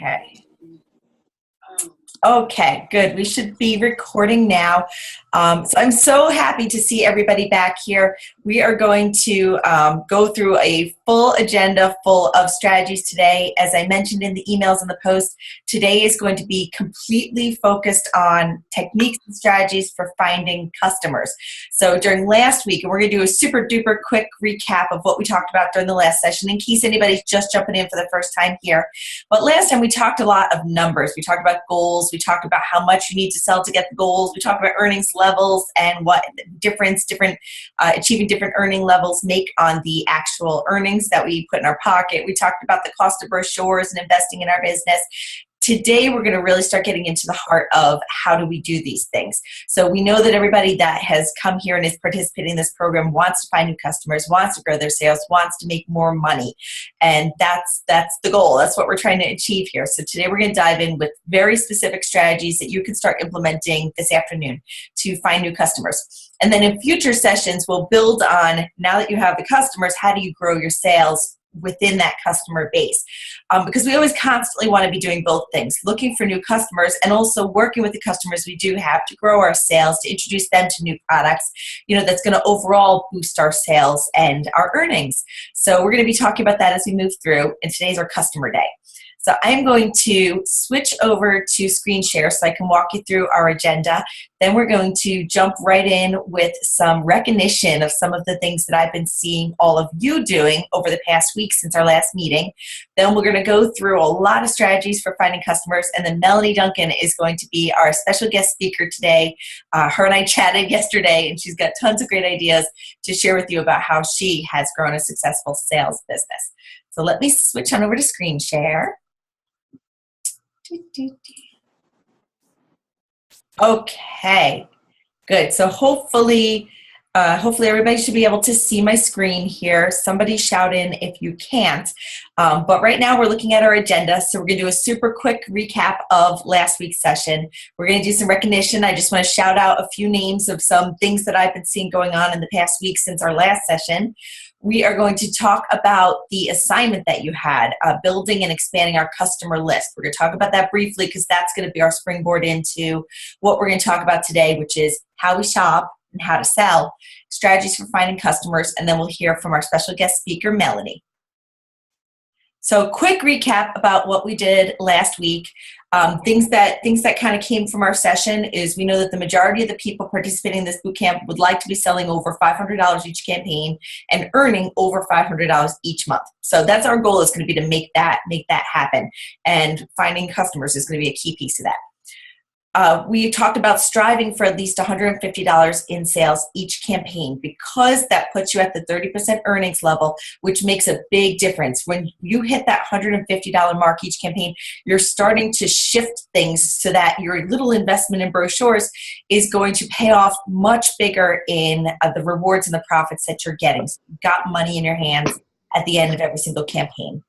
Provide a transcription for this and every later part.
Okay. Okay, good. We should be recording now. So I'm so happy to see everybody back here. We are going to go through a full agenda full of strategies today. As I mentioned in the emails and the post, today is going to be completely focused on techniques and strategies for finding customers. So during last week, and we're going to do a super duper quick recap of what we talked about during the last session in case anybody's just jumping in for the first time here. But last time we talked a lot of numbers. We talked about goals. We talked about how much you need to sell to get the goals. We talked about earnings levels and what achieving different earning levels make on the actual earnings that we put in our pocket. We talked about the cost of brochures and investing in our business. Today, we're going to really start getting into the heart of how do we do these things. So we know that everybody that has come here and is participating in this program wants to find new customers, wants to grow their sales, wants to make more money. And that's the goal. That's what we're trying to achieve here. So today, we're going to dive in with very specific strategies that you can start implementing this afternoon to find new customers. And then in future sessions, we'll build on, now that you have the customers, how do you grow your sales within that customer base? Because we always constantly want to be doing both things, looking for new customers and also working with the customers we do have to grow our sales, to introduce them to new products, that's going to overall boost our sales and our earnings. So we're going to be talking about that as we move through, and today's our customer day. So I'm going to switch over to screen share so I can walk you through our agenda. Then we're going to jump right in with some recognition of some of the things that I've been seeing all of you doing over the past week since our last meeting. Then we're going to go through a lot of strategies for finding customers. And then Melanie Duncan is going to be our special guest speaker today. Her and I chatted yesterday, and she's got tons of great ideas to share with you about how she has grown a successful sales business. So let me switch on over to screen share. Okay, good. So hopefully everybody should be able to see my screen here. Somebody shout in if you can't. But right now we're looking at our agenda. So we're going to do a super quick recap of last week's session. We're going to do some recognition. I just want to shout out a few names of some things that I've been seeing going on in the past week since our last session. We are going to talk about the assignment that you had, building and expanding our customer list. We're going to talk about that briefly because that's going to be our springboard into what we're going to talk about today, which is how we shop and how to sell, strategies for finding customers, and then we'll hear from our special guest speaker, Melanie. So quick recap about what we did last week. Things that kind of came from our session is we know that the majority of the people participating in this bootcamp would like to be selling over $500 each campaign and earning over $500 each month. So that's our goal, is going to be to make that happen. And finding customers is going to be a key piece of that. We talked about striving for at least $150 in sales each campaign, because that puts you at the 30% earnings level, which makes a big difference. When you hit that $150 mark each campaign, you're starting to shift things so that your little investment in brochures is going to pay off much bigger in the rewards and the profits that you're getting. So you've got money in your hands at the end of every single campaign.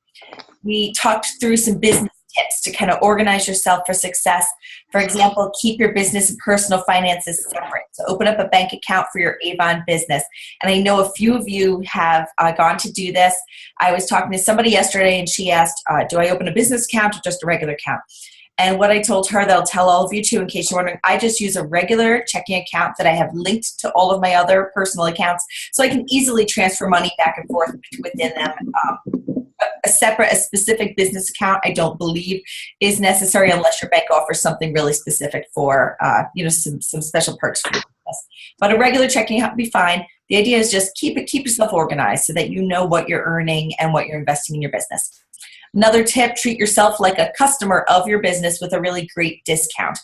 We talked through some business tips to kind of organize yourself for success. For example, keep your business and personal finances separate. So open up a bank account for your Avon business. And I know a few of you have gone to do this. I was talking to somebody yesterday and she asked, do I open a business account or just a regular account? And what I told her, that I'll tell all of you too, in case you're wondering, I just use a regular checking account that I have linked to all of my other personal accounts, so I can easily transfer money back and forth within them. A specific business account, I don't believe is necessary unless your bank offers something really specific for, some special perks for your business. But a regular checking account would be fine. The idea is just keep yourself organized so that you know what you're earning and what you're investing in your business. Another tip, treat yourself like a customer of your business with a really great discount.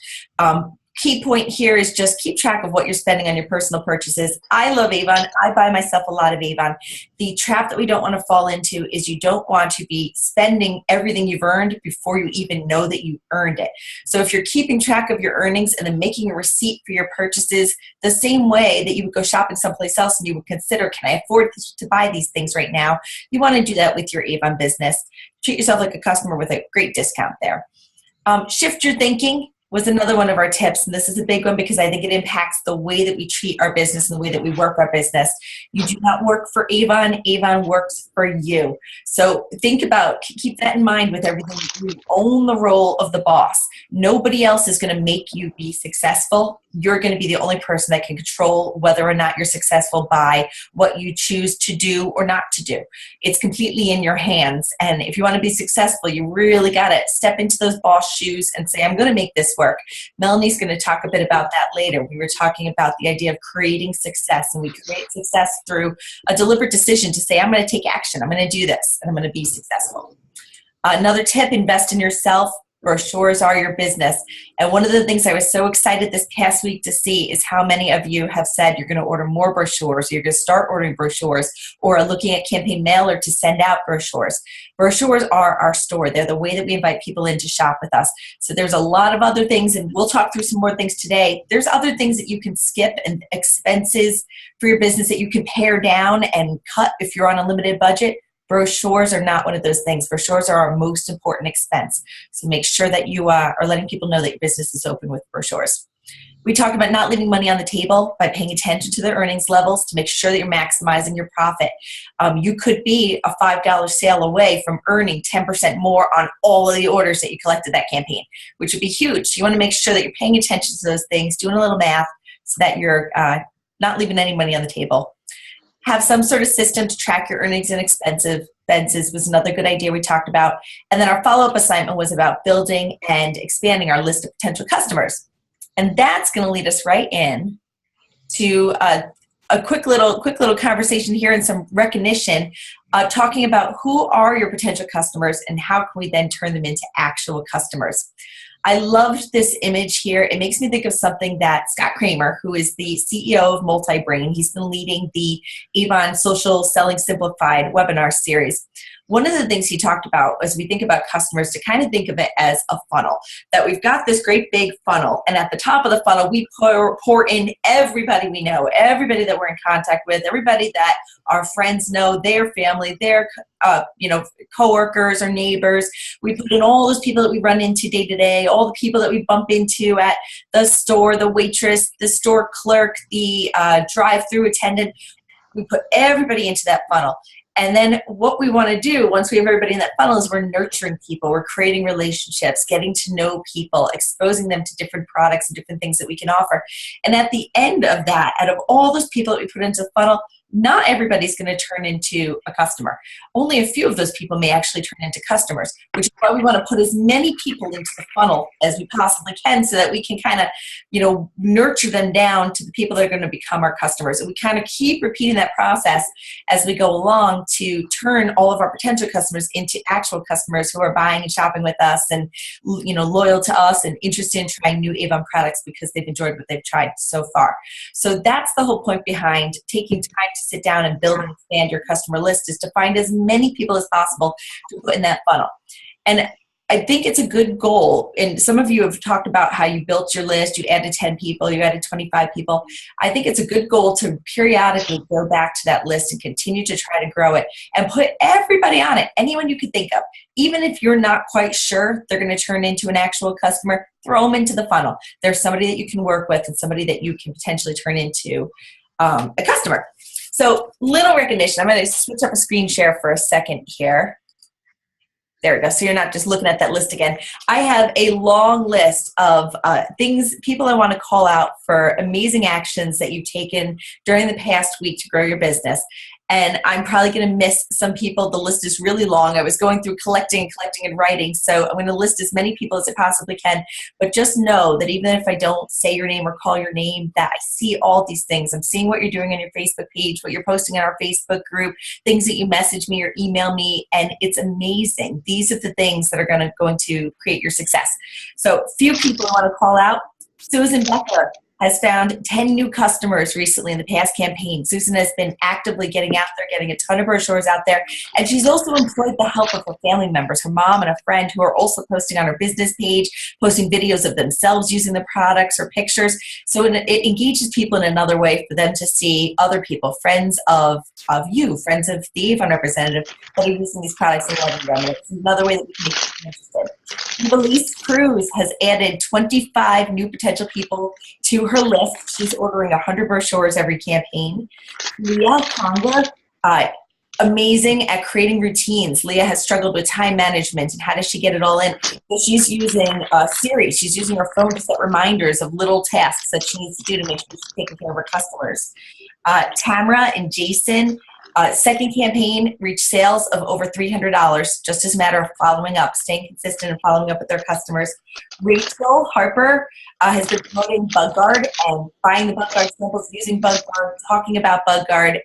Key point here is just keep track of what you're spending on your personal purchases. I love Avon. I buy myself a lot of Avon. The trap that we don't want to fall into is you don't want to be spending everything you've earned before you even know that you earned it. So if you're keeping track of your earnings and then making a receipt for your purchases the same way that you would go shopping someplace else and you would consider, can I afford to buy these things right now? You want to do that with your Avon business. Treat yourself like a customer with a great discount there. Shift your thinking. was another one of our tips. And this is a big one because I think it impacts the way that we treat our business and the way that we work our business. You do not work for Avon. Avon works for you. So think about, keep that in mind with everything. You own the role of the boss. Nobody else is going to make you be successful. You're going to be the only person that can control whether or not you're successful by what you choose to do or not to do. It's completely in your hands. And if you want to be successful, you really got to step into those boss shoes and say, I'm going to make this work. Melanie's going to talk a bit about that later. We were talking about the idea of creating success, and we create success through a deliberate decision to say, I'm going to take action. I'm going to do this, and I'm going to be successful. Another tip, invest in yourself. Brochures are your business. And one of the things I was so excited this past week to see is how many of you have said you're going to order more brochures, or you're going to start ordering brochures, or are looking at campaign mailer to send out brochures. Brochures are our store. They're the way that we invite people in to shop with us. So there's a lot of other things, and we'll talk through some more things today. There's other things that you can skip and expenses for your business that you can pare down and cut if you're on a limited budget. Brochures are not one of those things. Brochures are our most important expense. So make sure that you are letting people know that your business is open with brochures. We talked about not leaving money on the table by paying attention to the earnings levels to make sure that you're maximizing your profit. You could be a $5 sale away from earning 10% more on all of the orders that you collected that campaign, which would be huge. You want to make sure that you're paying attention to those things, doing a little math so that you're not leaving any money on the table. Have some sort of system to track your earnings and expenses was another good idea we talked about. And then our follow-up assignment was about building and expanding our list of potential customers. And that's going to lead us right in to a quick little conversation here and some recognition, talking about who are your potential customers and how can we then turn them into actual customers. I loved this image here. It makes me think of something that Scott Kramer, who is the CEO of Multibrain, he's been leading the Avon Social Selling Simplified webinar series. One of the things he talked about as we think about customers, to kind of think of it as a funnel, that we've got this great big funnel, and at the top of the funnel, we pour in everybody we know, everybody that we're in contact with, everybody that our friends know, their family, their coworkers or neighbors. We put in all those people that we run into day to day, all the people that we bump into at the store, the waitress, the store clerk, the drive-through attendant. We put everybody into that funnel. And then what we want to do once we have everybody in that funnel is we're nurturing people, we're creating relationships, getting to know people, exposing them to different products and different things that we can offer. And at the end of that, out of all those people that we put into the funnel, not everybody's going to turn into a customer. Only a few of those people may actually turn into customers, which is why we want to put as many people into the funnel as we possibly can so that we can kind of, nurture them down to the people that are going to become our customers. And we kind of keep repeating that process as we go along to turn all of our potential customers into actual customers who are buying and shopping with us and, loyal to us and interested in trying new Avon products because they've enjoyed what they've tried so far. So that's the whole point behind taking time to sit down and build and expand your customer list, is to find as many people as possible to put in that funnel. And I think it's a good goal. And some of you have talked about how you built your list, you added 10 people, you added 25 people. I think it's a good goal to periodically go back to that list and continue to try to grow it and put everybody on it, anyone you could think of. Even if you're not quite sure they're going to turn into an actual customer, throw them into the funnel. There's somebody that you can work with and somebody that you can potentially turn into a customer. So little recognition. I'm going to switch up a screen share for a second here. There we go. So you're not just looking at that list again. I have a long list of people I want to call out for amazing actions that you've taken during the past week to grow your business. And I'm probably going to miss some people. The list is really long. I was going through collecting and writing. So I'm going to list as many people as I possibly can. But just know that even if I don't say your name or call your name, that I see all these things. I'm seeing what you're doing on your Facebook page, what you're posting in our Facebook group, things that you message me or email me. And it's amazing. These are the things that are going to create your success. So few people I want to call out. Susan Becker. has found 10 new customers recently in the past campaign. Susan has been actively getting out there, getting a ton of brochures out there. And she's also employed the help of her family members, her mom and a friend, who are also posting on her business page, posting videos of themselves using the products or pictures. So it engages people in another way for them to see other people, friends of you, friends of the Avon representative that are using these products and loving them. And it's another way that we can make people interested. Elise Cruz has added 25 new potential people to her list. She's ordering 100 brochures every campaign. Leah Conga, amazing at creating routines. Leah has struggled with time management and how does she get it all in? So she's using Siri. She's using her phone to set reminders of little tasks that she needs to do to make sure she's taking care of her customers. Tamara and Jason, second campaign reached sales of over $300, just as a matter of following up, staying consistent and following up with their customers. Rachel Harper has been promoting BugGuard and buying the BugGuard samples, using BugGuard, talking about BugGuard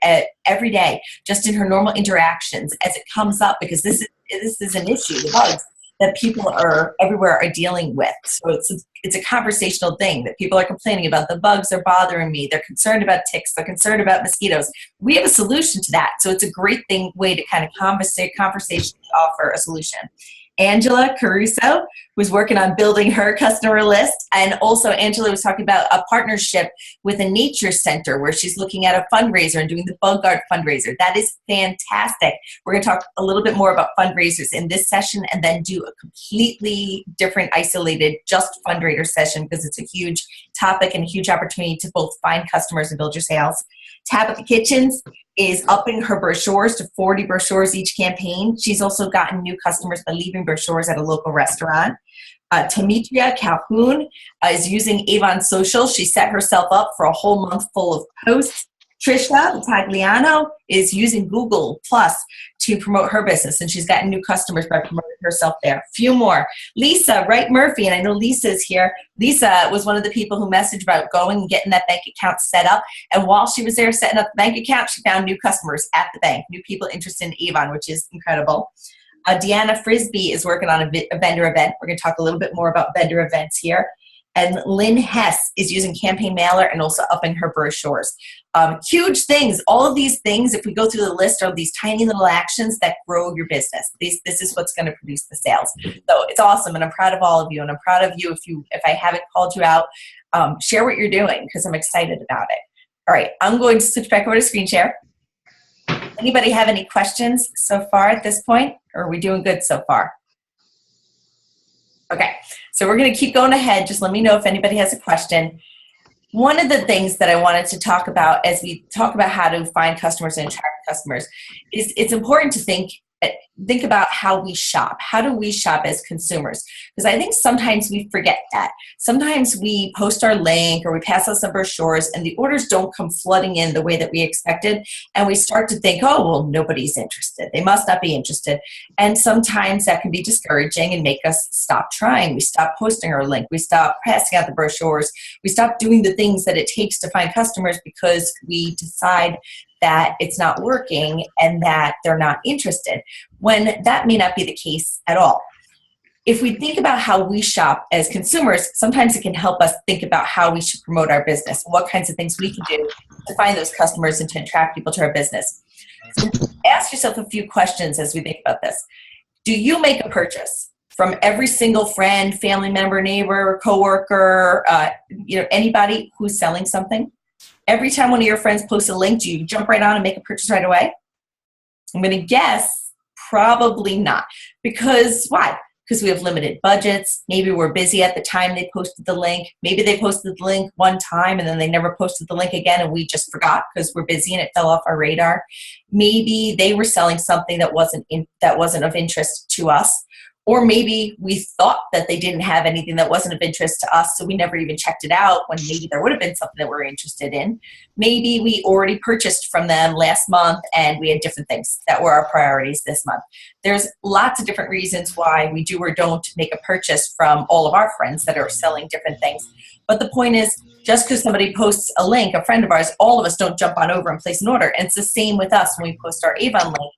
every day, just in her normal interactions as it comes up, because this is an issue, the bugs that people are everywhere are dealing with. So it's a conversational thing that people are complaining about. The bugs are bothering me. They're concerned about ticks. They're concerned about mosquitoes. We have a solution to that. So it's a great way to kind of conversationally offer a solution. Angela Caruso was working on building her customer list. And also Angela was talking about a partnership with a nature center where she's looking at a fundraiser and doing the BugGuard fundraiser. That is fantastic. We're going to talk a little bit more about fundraisers in this session and then do a completely different isolated just fundraiser session because it's a huge topic and a huge opportunity to both find customers and build your sales. Tabitha Kitchens is upping her brochures to 40 brochures each campaign. She's also gotten new customers by leaving brochures at a local restaurant. Tamitria Calhoun is using Avon Social. She set herself up for a whole month full of posts. Trisha Tagliano is using Google Plus to promote her business, and she's gotten new customers by promoting herself there. Few more. Lisa Wright Murphy, and I know Lisa's here. Lisa was one of the people who messaged about going and getting that bank account set up, and while she was there setting up the bank account, she found new customers at the bank, new people interested in Avon, which is incredible. Deanna Frisbee is working on a vendor event. We're going to talk a little bit more about vendor events here. And Lynn Hess is using Campaign Mailer and also upping her brochures. Huge things. All of these things, if we go through the list, are these tiny little actions that grow your business. This is what's going to produce the sales. So it's awesome, and I'm proud of all of you. And I'm proud of you if I haven't called you out. Share what you're doing because I'm excited about it. All right, I'm going to switch back over to screen share. Anybody have any questions so far at this point, or are we doing good so far? Okay, so we're going to keep going ahead. Just let me know if anybody has a question. One of the things that I wanted to talk about as we talk about how to find customers and attract customers is it's important to think about how we shop. How do we shop as consumers? Because I think sometimes we forget that. Sometimes we post our link or we pass out some brochures and the orders don't come flooding in the way that we expected. And we start to think, oh, well, nobody's interested. They must not be interested. And sometimes that can be discouraging and make us stop trying. We stop posting our link. We stop passing out the brochures. We stop doing the things that it takes to find customers because we decide that it's not working and that they're not interested, when that may not be the case at all. If we think about how we shop as consumers, sometimes it can help us think about how we should promote our business, what kinds of things we can do to find those customers and to attract people to our business. So ask yourself a few questions as we think about this. Do you make a purchase from every single friend, family member, neighbor, coworker, anybody who's selling something? Every time one of your friends posts a link, do you jump right on and make a purchase right away? I'm going to guess probably not. Because why? Because we have limited budgets. Maybe we're busy at the time they posted the link. Maybe they posted the link one time and then they never posted the link again and we just forgot because we're busy and it fell off our radar. Maybe they were selling something that wasn't of interest to us. Or maybe we thought that they didn't have anything that wasn't of interest to us, so we never even checked it out when maybe there would have been something that we're interested in. Maybe we already purchased from them last month and we had different things that were our priorities this month. There's lots of different reasons why we do or don't make a purchase from all of our friends that are selling different things. But the point is, just because somebody posts a link, a friend of ours, all of us don't jump on over and place an order. And it's the same with us when we post our Avon link.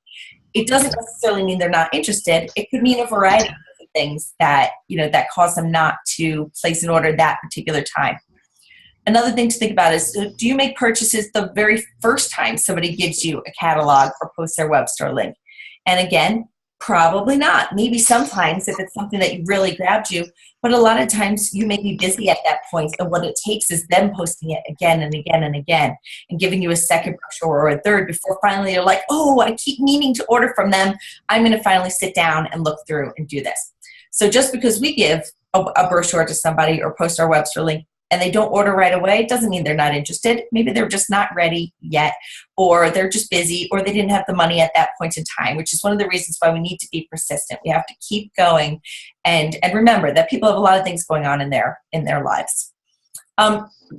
It doesn't necessarily mean they're not interested. It could mean a variety of different things that, that cause them not to place an order that particular time. Another thing to think about is, do you make purchases the very first time somebody gives you a catalog or posts their web store link? And again, probably not. Maybe sometimes if it's something that really grabbed you, but a lot of times you may be busy at that point, and what it takes is them posting it again and again and again and giving you a second brochure or a third before finally you're like, oh, I keep meaning to order from them. I'm going to finally sit down and look through and do this. So just because we give a brochure to somebody or post our web store link and they don't order right away, it doesn't mean they're not interested. Maybe they're just not ready yet, or they're just busy, or they didn't have the money at that point in time, which is one of the reasons why we need to be persistent. We have to keep going and remember that people have a lot of things going on in their lives.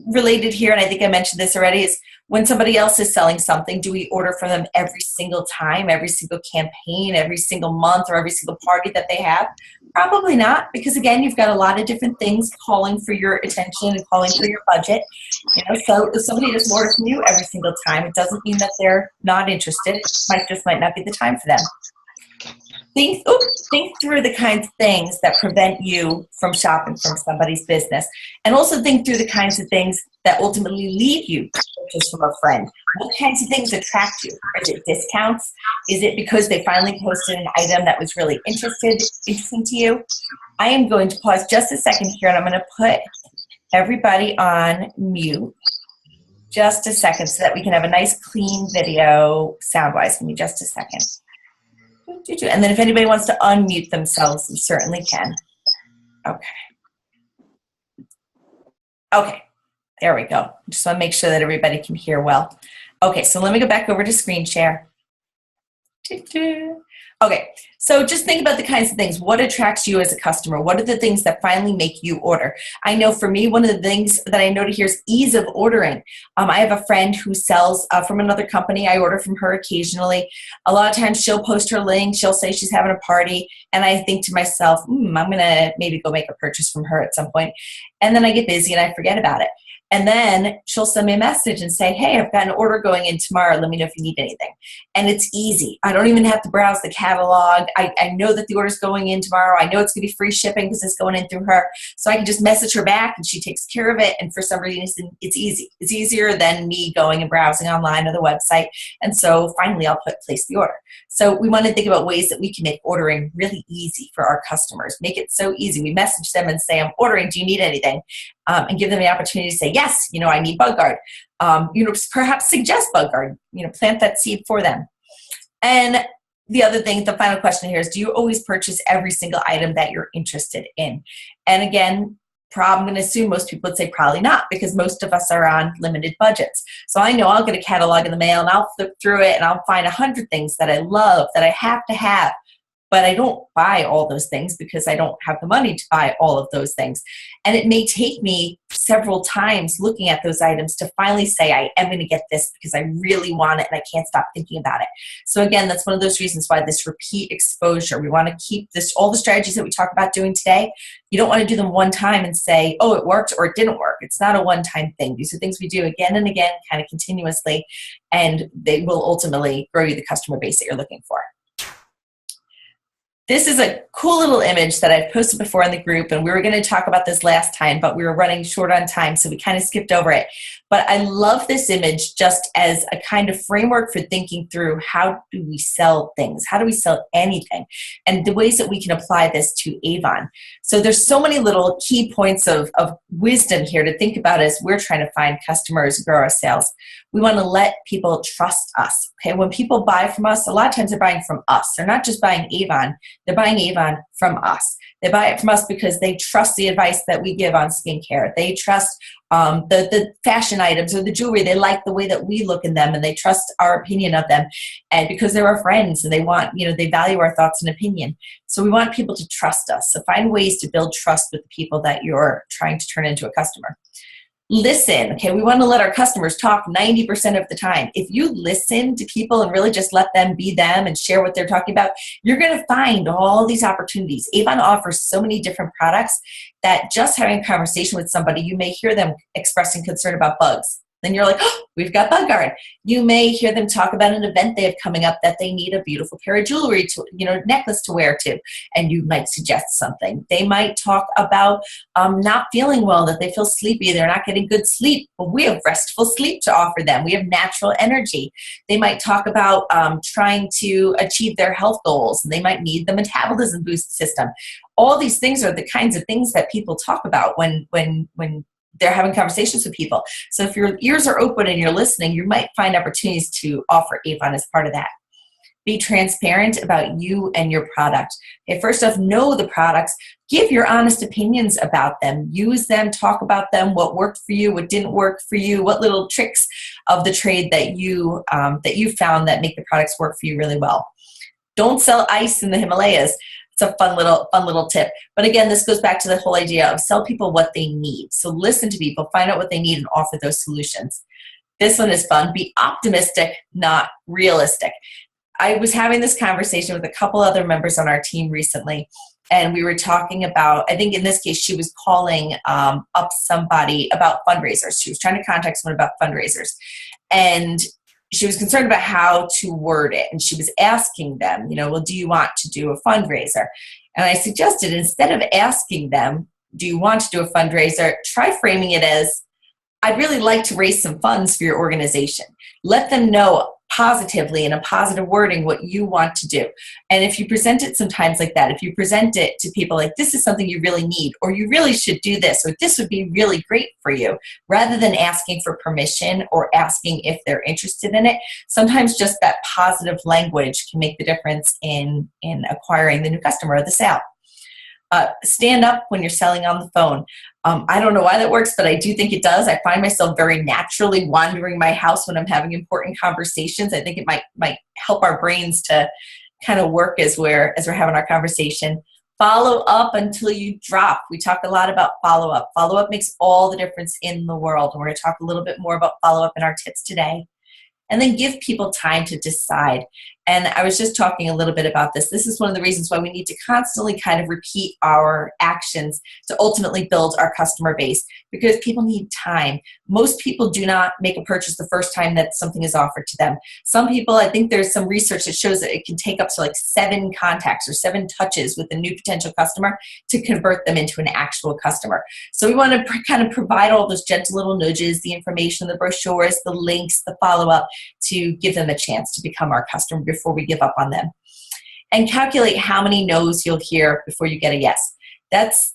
Related here, and I think I mentioned this already, is when somebody else is selling something, do we order from them every single time, every single campaign, every single month, or every single party that they have? Probably not, because again, you've got a lot of different things calling for your attention and calling for your budget. So if somebody doesn't order from you every single time, it doesn't mean that they're not interested. It might not be the time for them. Think through the kinds of things that prevent you from shopping from somebody's business. And also think through the kinds of things that ultimately lead you to purchase from a friend. What kinds of things attract you? Is it discounts? Is it because they finally posted an item that was really interesting to you? I am going to pause just a second here, and I'm going to put everybody on mute just a second so that we can have a nice clean video sound-wise. Give me just a second. And then if anybody wants to unmute themselves, you certainly can. Okay, there we go. Just want to make sure that everybody can hear well. Okay, so let me go back over to screen share. Okay, so just think about the kinds of things. What attracts you as a customer? What are the things that finally make you order? I know for me, one of the things that I noted here is ease of ordering. I have a friend who sells from another company. I order from her occasionally. A lot of times she'll post her link. She'll say she's having a party. And I think to myself, I'm going to maybe go make a purchase from her at some point. And then I get busy and I forget about it. And then she'll send me a message and say, hey, I've got an order going in tomorrow. Let me know if you need anything. And it's easy. I don't even have to browse the catalog. I know that the order's going in tomorrow. I know it's going to be free shipping because it's going in through her. So I can just message her back and she takes care of it. And for some reason, it's easy. It's easier than me going and browsing online or the website. And so finally, I'll place the order. So we want to think about ways that we can make ordering really easy for our customers. Make it so easy. We message them and say, I'm ordering. Do you need anything? And give them the opportunity to say, yes, I need bug guard. Perhaps suggest bug guard, plant that seed for them. And the other thing, the final question here is, do you always purchase every single item that you're interested in? And again, I'm going to assume most people would say probably not, because most of us are on limited budgets. So I know I'll get a catalog in the mail and I'll flip through it and I'll find 100 things that I love, that I have to have. But I don't buy all those things because I don't have the money to buy all of those things. And it may take me several times looking at those items to finally say, I am going to get this because I really want it and I can't stop thinking about it. So again, that's one of those reasons why this repeat exposure, we want to keep this, all the strategies that we talk about doing today, you don't want to do them one time and say, oh, it worked or it didn't work. It's not a one-time thing. These are things we do again and again, kind of continuously, and they will ultimately grow you the customer base that you're looking for. This is a cool little image that I've posted before in the group, and we were going to talk about this last time, but we were running short on time, so we kind of skipped over it. But I love this image just as a kind of framework for thinking through how do we sell things? How do we sell anything? And the ways that we can apply this to Avon. So there's so many little key points of wisdom here to think about as we're trying to find customers and grow our sales. We want to let people trust us. Okay, when people buy from us, a lot of times they're buying from us. They're not just buying Avon, they're buying Avon from us. They buy it from us because they trust the advice that we give on skincare. They trust the fashion items or the jewelry. They like the way that we look in them, and they trust our opinion of them. And because they're our friends, and they want, they value our thoughts and opinion. So we want people to trust us. So find ways to build trust with the people that you're trying to turn into a customer. Listen, okay, we want to let our customers talk 90% of the time. If you listen to people and really just let them be them and share what they're talking about, you're going to find all these opportunities. Avon offers so many different products that just having a conversation with somebody, you may hear them expressing concern about bugs. Then you're like, oh, we've got bug guard. You may hear them talk about an event they have coming up that they need a beautiful pair of jewelry to, necklace to wear to, and you might suggest something. They might talk about not feeling well, that they feel sleepy, they're not getting good sleep. Well, we have restful sleep to offer them. We have natural energy. They might talk about trying to achieve their health goals, and they might need the metabolism boost system. All these things are the kinds of things that people talk about when they're having conversations with people. So if your ears are open and you're listening, you might find opportunities to offer Avon as part of that. Be transparent about you and your product. Okay, first off, know the products. Give your honest opinions about them. Use them, talk about them, what worked for you, what didn't work for you, what little tricks of the trade that you found that make the products work for you really well. Don't sell ice in the Himalayas. It's a fun little tip. But again, this goes back to the whole idea of sell people what they need. So listen to people, find out what they need, and offer those solutions. This one is fun. Be optimistic, not realistic. I was having this conversation with a couple other members on our team recently, and we were talking about, I think in this case, she was calling up somebody about fundraisers. She was trying to contact someone about fundraisers. And she was concerned about how to word it. And she was asking them, well, do you want to do a fundraiser? And I suggested, instead of asking them, do you want to do a fundraiser, try framing it as, I'd really like to raise some funds for your organization. Let them know positively in a positive wording what you want to do. And if you present it sometimes like that, if you present it to people like, this is something you really need, or you really should do this, or this would be really great for you, rather than asking for permission or asking if they're interested in it, sometimes just that positive language can make the difference in acquiring the new customer or the sale. Stand up when you're selling on the phone. I don't know why that works, but I do think it does. I find myself very naturally wandering my house when I'm having important conversations. I think it might help our brains to kind of work as we're having our conversation. Follow up until you drop. We talk a lot about follow-up. Follow-up makes all the difference in the world. And we're going to talk a little bit more about follow-up in our tips today. And then give people time to decide. And I was just talking a little bit about this. This is one of the reasons why we need to constantly kind of repeat our actions to ultimately build our customer base, because people need time. Most people do not make a purchase the first time that something is offered to them. Some people, I think there's some research that shows that it can take up to like 7 contacts or 7 touches with a new potential customer to convert them into an actual customer. So we want to kind of provide all those gentle little nudges, the information, the brochures, the links, the follow-up, to give them a chance to become our customer before we give up on them. And calculate how many no's you'll hear before you get a yes. That's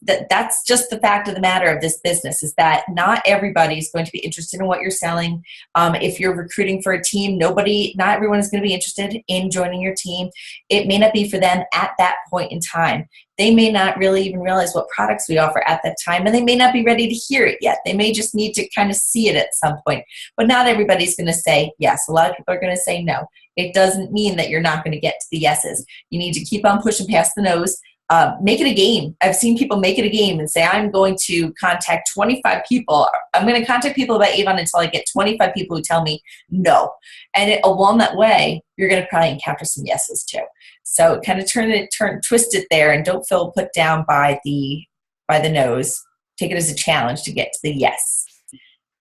just the fact of the matter of this business, is that not everybody is going to be interested in what you're selling. If you're recruiting for a team, not everyone is going to be interested in joining your team. It may not be for them at that point in time. They may not really even realize what products we offer at that time, and they may not be ready to hear it yet. They may just need to kind of see it at some point. But not everybody's going to say yes. A lot of people are going to say no. It doesn't mean that you're not going to get to the yeses. You need to keep on pushing past the no's. Make it a game. I've seen people make it a game and say, I'm going to contact 25 people. I'm going to contact people about Avon until I get 25 people who tell me no. And along that way, you're going to probably encounter some yeses too. So kind of twist it there, and don't feel put down by the no's. Take it as a challenge to get to the yes.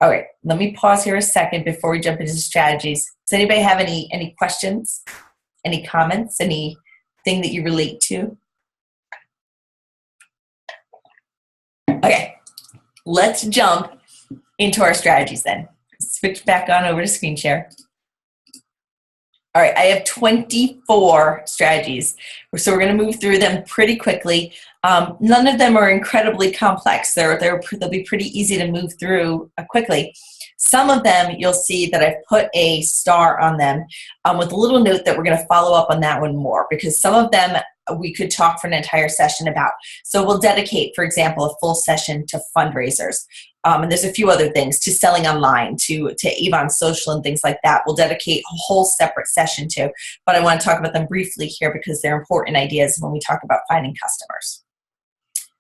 All right, let me pause here a second before we jump into strategies. Does anybody have any questions, any comments, anything that you relate to? Okay, let's jump into our strategies then. Switch back on over to screen share. All right, I have 24 strategies. So we're going to move through them pretty quickly. None of them are incredibly complex. They'll be pretty easy to move through quickly. Some of them you'll see that I've put a star on them with a little note that we're going to follow up on that one more, because some of them we could talk for an entire session about. So we'll dedicate, for example, a full session to fundraisers. And there's a few other things, to selling online, to Avon social and things like that. We'll dedicate a whole separate session to, but I want to talk about them briefly here because they're important ideas when we talk about finding customers.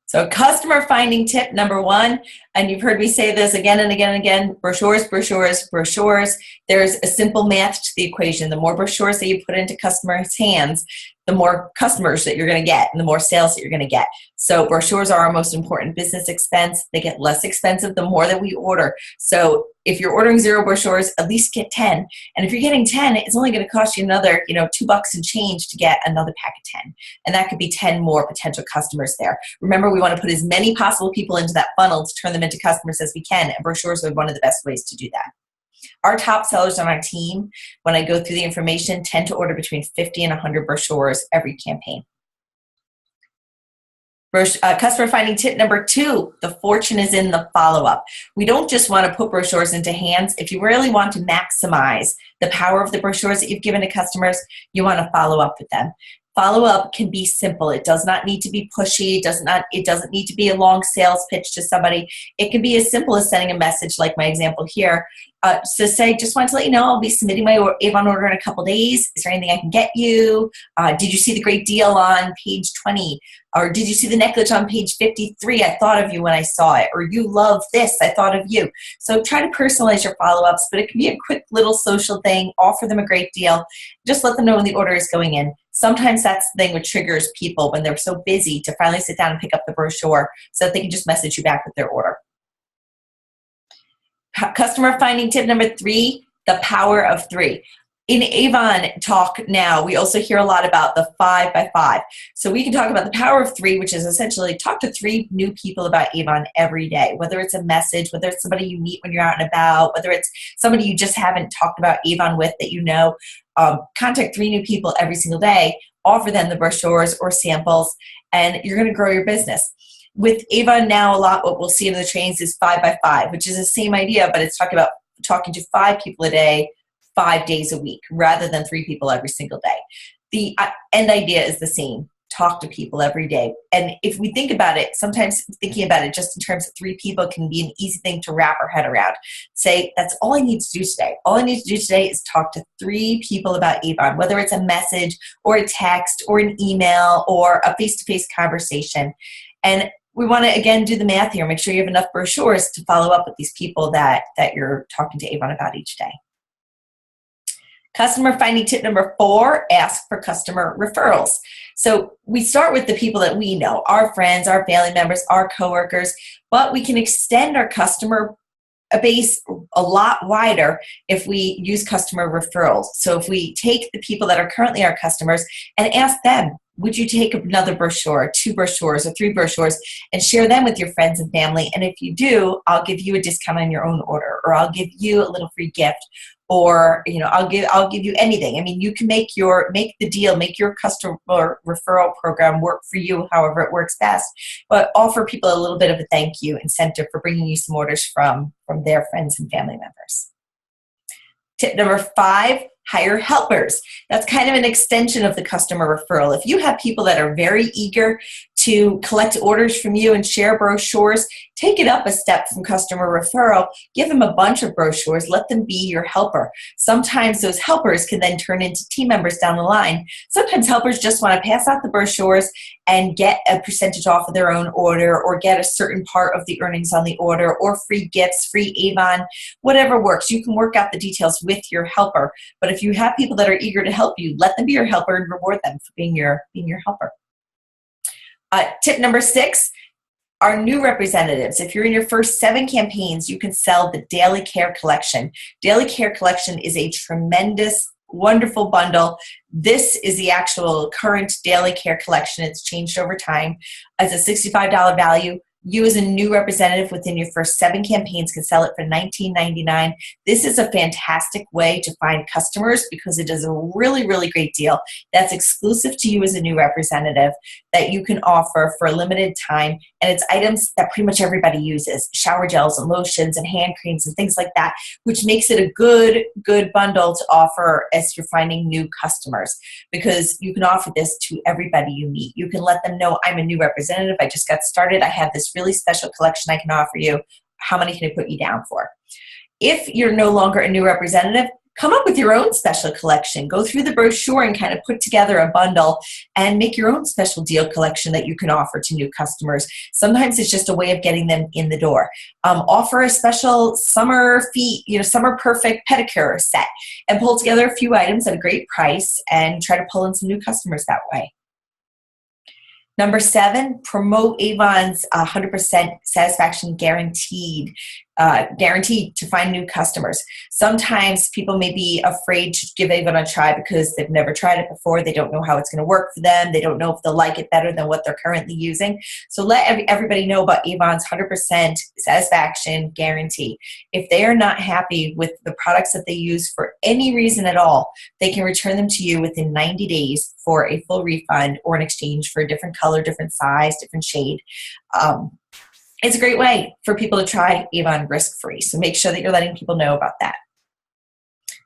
So customer finding tip number 1, and you've heard me say this again and again and again, brochures, brochures, brochures. There's a simple math to the equation. The more brochures that you put into customers' hands, the more customers that you're going to get and the more sales that you're going to get. So brochures are our most important business expense. They get less expensive the more that we order. So if you're ordering 0 brochures, at least get 10. And if you're getting 10, it's only going to cost you another, $2 and change to get another pack of 10. And that could be 10 more potential customers there. Remember, we want to put as many possible people into that funnel to turn them into customers as we can. And brochures are one of the best ways to do that. Our top sellers on our team, when I go through the information, tend to order between 50 and 100 brochures every campaign. Customer finding tip number 2, the fortune is in the follow-up. We don't just want to put brochures into hands. If you really want to maximize the power of the brochures that you've given to customers, you want to follow up with them. Follow-up can be simple. It does not need to be pushy. It doesn't need to be a long sales pitch to somebody. It can be as simple as sending a message like my example here. So say, just want to let you know I'll be submitting my Avon order in a couple days. Is there anything I can get you? Did you see the great deal on page 20? Or did you see the necklace on page 53? I thought of you when I saw it. Or you love this. I thought of you. So try to personalize your follow-ups, but it can be a quick little social thing. Offer them a great deal. Just let them know when the order is going in. Sometimes that's the thing that triggers people when they're so busy to finally sit down and pick up the brochure so that they can just message you back with their order. Customer finding tip number 3, the power of 3. In Avon talk now, we also hear a lot about the 5 by 5. So we can talk about the power of 3, which is essentially talk to 3 new people about Avon every day, whether it's a message, whether it's somebody you meet when you're out and about, whether it's somebody you just haven't talked about Avon with that you know. Contact 3 new people every single day, offer them the brochures or samples, and you're going to grow your business. With Avon now, a lot what we'll see in the trainings is 5 by 5, which is the same idea, but it's talking about talking to 5 people a day, 5 days a week, rather than 3 people every single day. The end idea is the same. Talk to people every day. And if we think about it, sometimes thinking about it just in terms of 3 people can be an easy thing to wrap our head around. Say, that's all I need to do today. All I need to do today is talk to 3 people about Avon, whether it's a message or a text or an email or a face-to-face conversation. And we want to, again, do the math here. Make sure you have enough brochures to follow up with these people that you're talking to Avon about each day. Customer finding tip number 4, ask for customer referrals. So we start with the people that we know, our friends, our family members, our coworkers, but we can extend our customer base a lot wider if we use customer referrals. So if we take the people that are currently our customers and ask them, would you take another brochure, 2 brochures, or 3 brochures, and share them with your friends and family? And if you do, I'll give you a discount on your own order, or I'll give you a little free gift, or I'll give you anything. I mean, you can make the deal, make your customer referral program work for you, however it works best. But offer people a little bit of a thank you incentive for bringing you some orders from their friends and family members. Tip number 5. Hire helpers. That's kind of an extension of the customer referral. If you have people that are very eager to collect orders from you and share brochures, take it up a step from customer referral. Give them a bunch of brochures. Let them be your helper. Sometimes those helpers can then turn into team members down the line. Sometimes helpers just want to pass out the brochures and get a percentage off of their own order, or get a certain part of the earnings on the order, or free gifts, free Avon, whatever works. You can work out the details with your helper. But if you have people that are eager to help you, let them be your helper and reward them for being your helper. Tip number 6, are new representatives. If you're in your first 7 campaigns, you can sell the Daily Care Collection. Daily Care Collection is a tremendous, wonderful bundle. This is the actual current Daily Care Collection. It's changed over time. As a $65 value, you as a new representative within your first 7 campaigns can sell it for $19.99. This is a fantastic way to find customers because it is a really, really great deal that's exclusive to you as a new representative that you can offer for a limited time. And it's items that pretty much everybody uses, shower gels and lotions and hand creams and things like that, which makes it a good bundle to offer as you're finding new customers, because you can offer this to everybody you meet. You can let them know, I'm a new representative. I just got started. I have this really special collection I can offer you. How many can I put you down for? If you're no longer a new representative, come up with your own special collection. Go through the brochure and kind of put together a bundle and make your own special deal collection that you can offer to new customers. Sometimes it's just a way of getting them in the door. Offer a special summer feet, summer perfect pedicure set, and pull together a few items at a great price and try to pull in some new customers that way. Number 7, promote Avon's 100% satisfaction guaranteed to find new customers. Sometimes people may be afraid to give Avon a try because they've never tried it before. They don't know how it's going to work for them. They don't know if they'll like it better than what they're currently using. So let everybody know about Avon's 100% satisfaction guarantee. If they are not happy with the products that they use for any reason at all, they can return them to you within 90 days for a full refund or in exchange for a different color, different size, different shade. It's a great way for people to try Avon risk-free. So make sure that you're letting people know about that.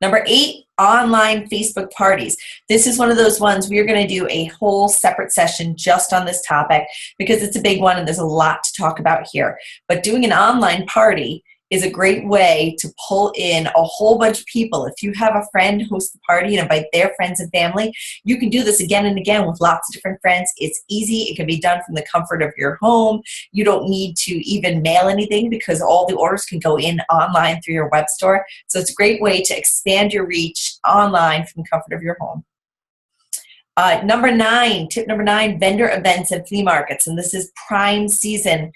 Number 8, online Facebook parties. This is one of those ones we are going to do a whole separate session just on this topic because it's a big one and there's a lot to talk about here. But doing an online party is a great way to pull in a whole bunch of people. If you have a friend host the party and invite their friends and family, you can do this again and again with lots of different friends. It's easy. It can be done from the comfort of your home. You don't need to even mail anything because all the orders can go in online through your web store. So it's a great way to expand your reach online from the comfort of your home. Tip number 9, vendor events and flea markets. And this is prime season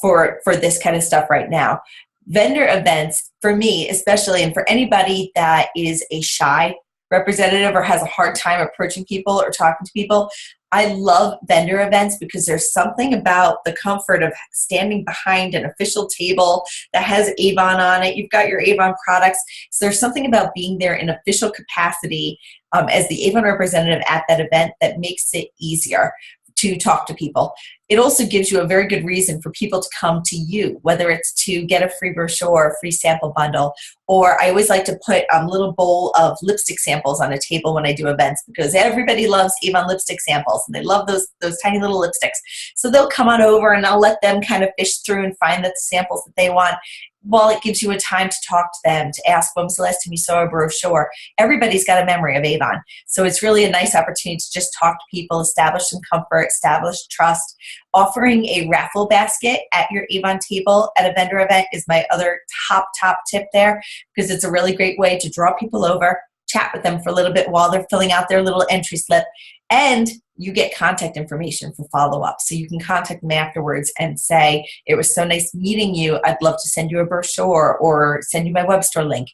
for this kind of stuff right now. Vendor events, for me especially, and for anybody that is a shy representative or has a hard time approaching people or talking to people, I love vendor events because there's something about the comfort of standing behind an official table that has Avon on it. You've got your Avon products. So there's something about being there in official capacity as the Avon representative at that event that makes it easier to talk to people. It also gives you a very good reason for people to come to you, whether it's to get a free brochure, a free sample bundle, or I always like to put a little bowl of lipstick samples on a table when I do events because everybody loves Avon lipstick samples and they love those tiny little lipsticks. So they'll come on over and I'll let them kind of fish through and find the samples that they want. While it gives you a time to talk to them, to ask when was the last time you saw a brochure. Everybody's got a memory of Avon. So it's really a nice opportunity to just talk to people, establish some comfort, establish trust. Offering a raffle basket at your Avon table at a vendor event is my other top tip there because it's a really great way to draw people over, chat with them for a little bit while they're filling out their little entry slip, and you get contact information for follow-up. So you can contact them afterwards and say, it was so nice meeting you. I'd love to send you a brochure or send you my web store link.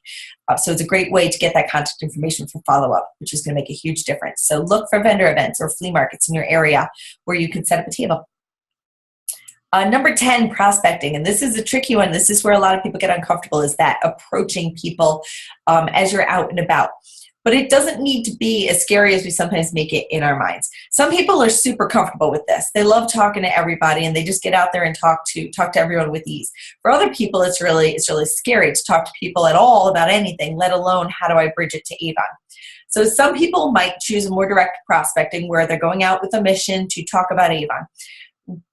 So it's a great way to get that contact information for follow-up, which is going to make a huge difference. So look for vendor events or flea markets in your area where you can set up a table. Number 10, prospecting. And this is a tricky one. This is where a lot of people get uncomfortable, is that approaching people as you're out and about. But it doesn't need to be as scary as we sometimes make it in our minds. Some people are super comfortable with this. They love talking to everybody and they just get out there and talk to everyone with ease. For other people, it's really scary to talk to people at all about anything, let alone how do I bridge it to Avon. So some people might choose a more direct prospecting where they're going out with a mission to talk about Avon.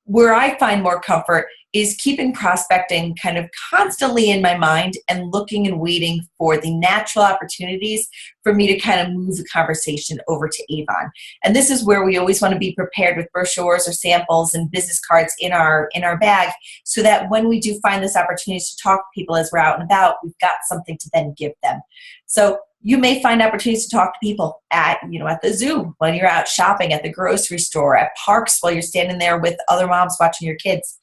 Where I find more comfort is keeping prospecting kind of constantly in my mind and looking and waiting for the natural opportunities for me to kind of move the conversation over to Avon. And this is where we always want to be prepared with brochures or samples and business cards in our bag so that when we do find this opportunity to talk to people as we're out and about, we've got something to then give them. So you may find opportunities to talk to people at the zoo, when you're out shopping, at the grocery store, at parks while you're standing there with other moms watching your kids.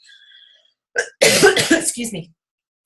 Excuse me.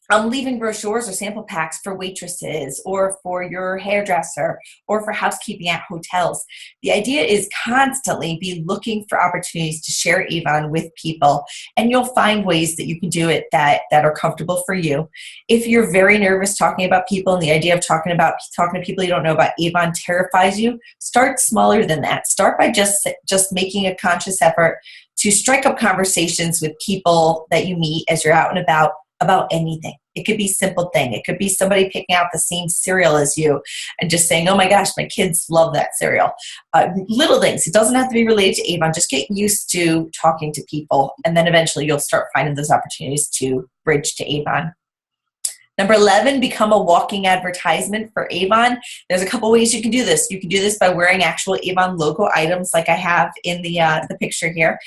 I'm leaving brochures or sample packs for waitresses or for your hairdresser or for housekeeping at hotels. The idea is constantly be looking for opportunities to share Avon with people, and you'll find ways that you can do it that are comfortable for you. If you're very nervous talking about people and the idea of talking to people you don't know about Avon terrifies you, start smaller than that. Start by just making a conscious effort to strike up conversations with people that you meet as you're out and about anything. It could be a simple thing. It could be somebody picking out the same cereal as you and just saying, oh my gosh, my kids love that cereal. Little things. It doesn't have to be related to Avon. Just get used to talking to people, and then eventually you'll start finding those opportunities to bridge to Avon. Number 11, become a walking advertisement for Avon. There's a couple ways you can do this. You can do this by wearing actual Avon logo items like I have in the picture here.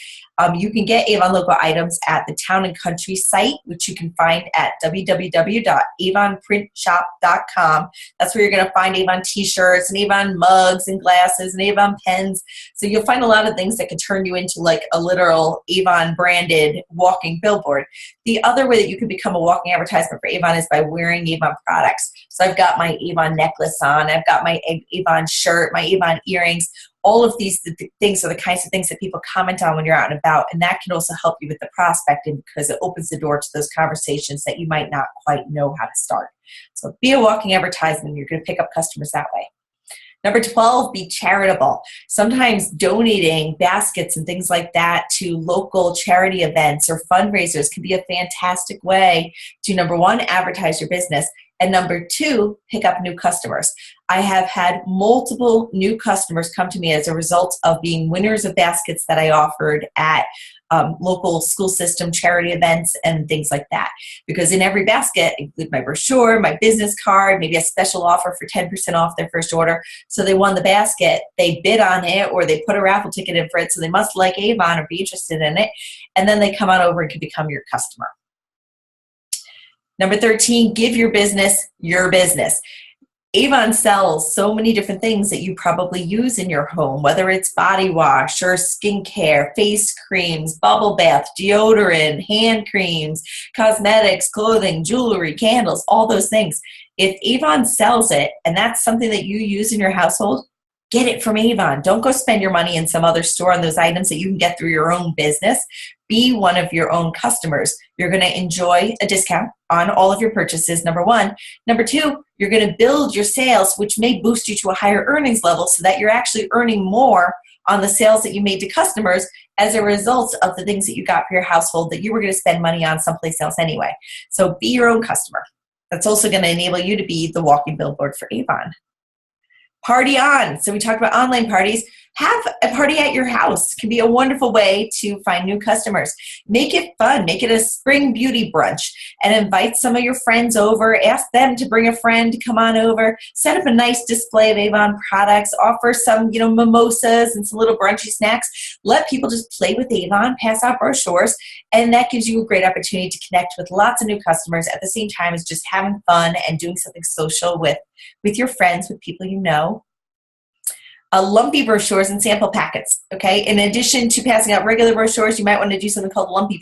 You can get Avon logo items at the Town and Country site, which you can find at www.avonprintshop.com. That's where you're going to find Avon t-shirts and Avon mugs and glasses and Avon pens. So you'll find a lot of things that can turn you into like a literal Avon branded walking billboard. The other way that you can become a walking advertisement for Avon is by wearing Avon products. So I've got my Avon necklace on, I've got my Avon shirt, my Avon earrings. All of these things are the kinds of things that people comment on when you're out and about, and that can also help you with the prospecting because it opens the door to those conversations that you might not quite know how to start. So be a walking advertisement. You're going to pick up customers that way. Number 12, be charitable. Sometimes donating baskets and things like that to local charity events or fundraisers can be a fantastic way to, number one, advertise your business, and number two, pick up new customers. I have had multiple new customers come to me as a result of being winners of baskets that I offered at local school system charity events and things like that. Because in every basket, include my brochure, my business card, maybe a special offer for 10% off their first order. So they won the basket, they bid on it, or they put a raffle ticket in for it, so they must like Avon or be interested in it, and then they come on over and can become your customer. Number 13, give your business your business. Avon sells so many different things that you probably use in your home, whether it's body wash or skincare, face creams, bubble bath, deodorant, hand creams, cosmetics, clothing, jewelry, candles, all those things. If Avon sells it and that's something that you use in your household, get it from Avon. Don't go spend your money in some other store on those items that you can get through your own business. Be one of your own customers. You're going to enjoy a discount on all of your purchases, number one. Number two, you're going to build your sales, which may boost you to a higher earnings level so that you're actually earning more on the sales that you made to customers as a result of the things that you got for your household that you were going to spend money on someplace else anyway. So be your own customer. That's also going to enable you to be the walking billboard for Avon. Party on. So we talked about online parties. Have a party at your house. It can be a wonderful way to find new customers. Make it fun. Make it a spring beauty brunch and invite some of your friends over. Ask them to bring a friend to come on over. Set up a nice display of Avon products. Offer some, mimosas and some little brunchy snacks. Let people just play with Avon, pass out brochures, and that gives you a great opportunity to connect with lots of new customers at the same time as just having fun and doing something social with your friends, with people you know. Lumpy brochures and sample packets, okay? In addition to passing out regular brochures, you might want to do something called lumpy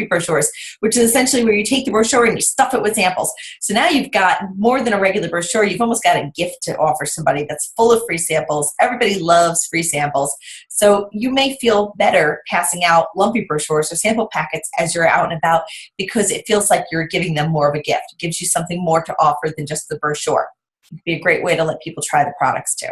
brochures, which is essentially where you take the brochure and you stuff it with samples. So now you've got more than a regular brochure. You've almost got a gift to offer somebody that's full of free samples. Everybody loves free samples. So you may feel better passing out lumpy brochures or sample packets as you're out and about because it feels like you're giving them more of a gift. It gives you something more to offer than just the brochure. It'd be a great way to let people try the products too.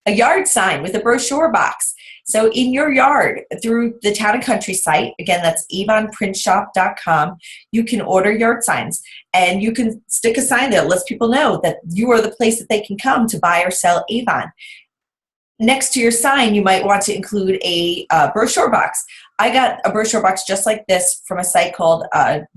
A yard sign with a brochure box. So in your yard, through the Town and Country site, again, that's avonprintshop.com, you can order yard signs. And you can stick a sign there that lets people know that you are the place that they can come to buy or sell Avon. Next to your sign, you might want to include a brochure box. I got a brochure box just like this from a site called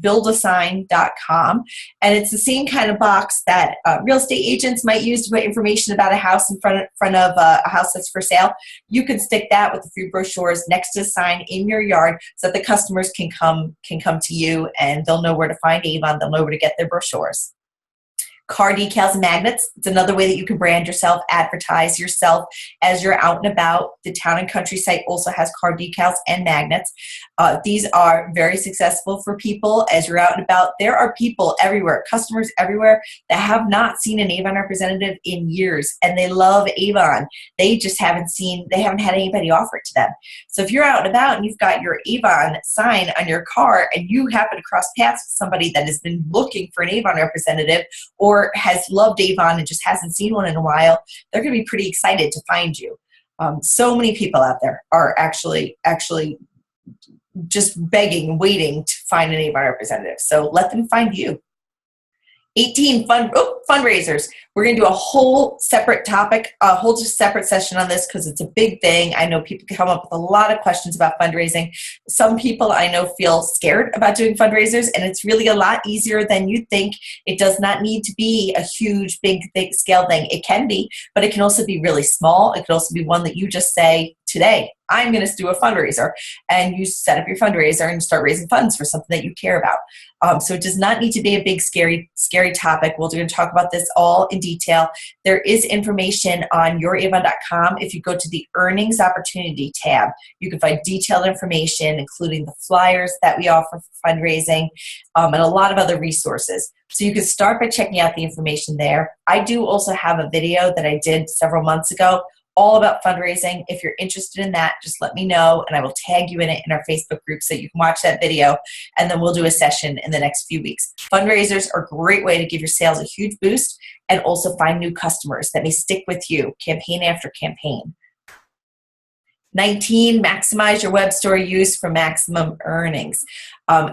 buildasign.com, and it's the same kind of box that real estate agents might use to put information about a house in front of a house that's for sale. You can stick that with the free brochures next to the sign in your yard so that the customers can come to you and they'll know where to find Avon. They'll know where to get their brochures. Car decals and magnets. It's another way that you can brand yourself, advertise yourself as you're out and about. The Town and Country site also has car decals and magnets. These are very successful for people as you're out and about. There are people everywhere, customers everywhere, that have not seen an Avon representative in years, and they love Avon. They just haven't had anybody offer it to them. So if you're out and about and you've got your Avon sign on your car and you happen to cross paths with somebody that has been looking for an Avon representative or has loved Avon and just hasn't seen one in a while, they're going to be pretty excited to find you. So many people out there are actually just begging, waiting to find an Avon representative. So let them find you. 18 fundraisers. We're going to do a whole separate topic, a whole separate session on this because it's a big thing. I know people come up with a lot of questions about fundraising. Some people I know feel scared about doing fundraisers, and it's really a lot easier than you think. It does not need to be a huge, big scale thing. It can be, but it can also be really small. It could also be one that you just say, today, I'm going to do a fundraiser, and you set up your fundraiser and start raising funds for something that you care about. So it does not need to be a big, scary topic. We're going to talk about this all in detail. There is information on youravon.com. If you go to the Earnings Opportunity tab, you can find detailed information, including the flyers that we offer for fundraising, and a lot of other resources. So you can start by checking out the information there. I do also have a video that I did several months ago all about fundraising. If you're interested in that, just let me know and I will tag you in it in our Facebook group so you can watch that video, and then we'll do a session in the next few weeks. Fundraisers are a great way to give your sales a huge boost and also find new customers that may stick with you campaign after campaign. 19, maximize your web store use for maximum earnings.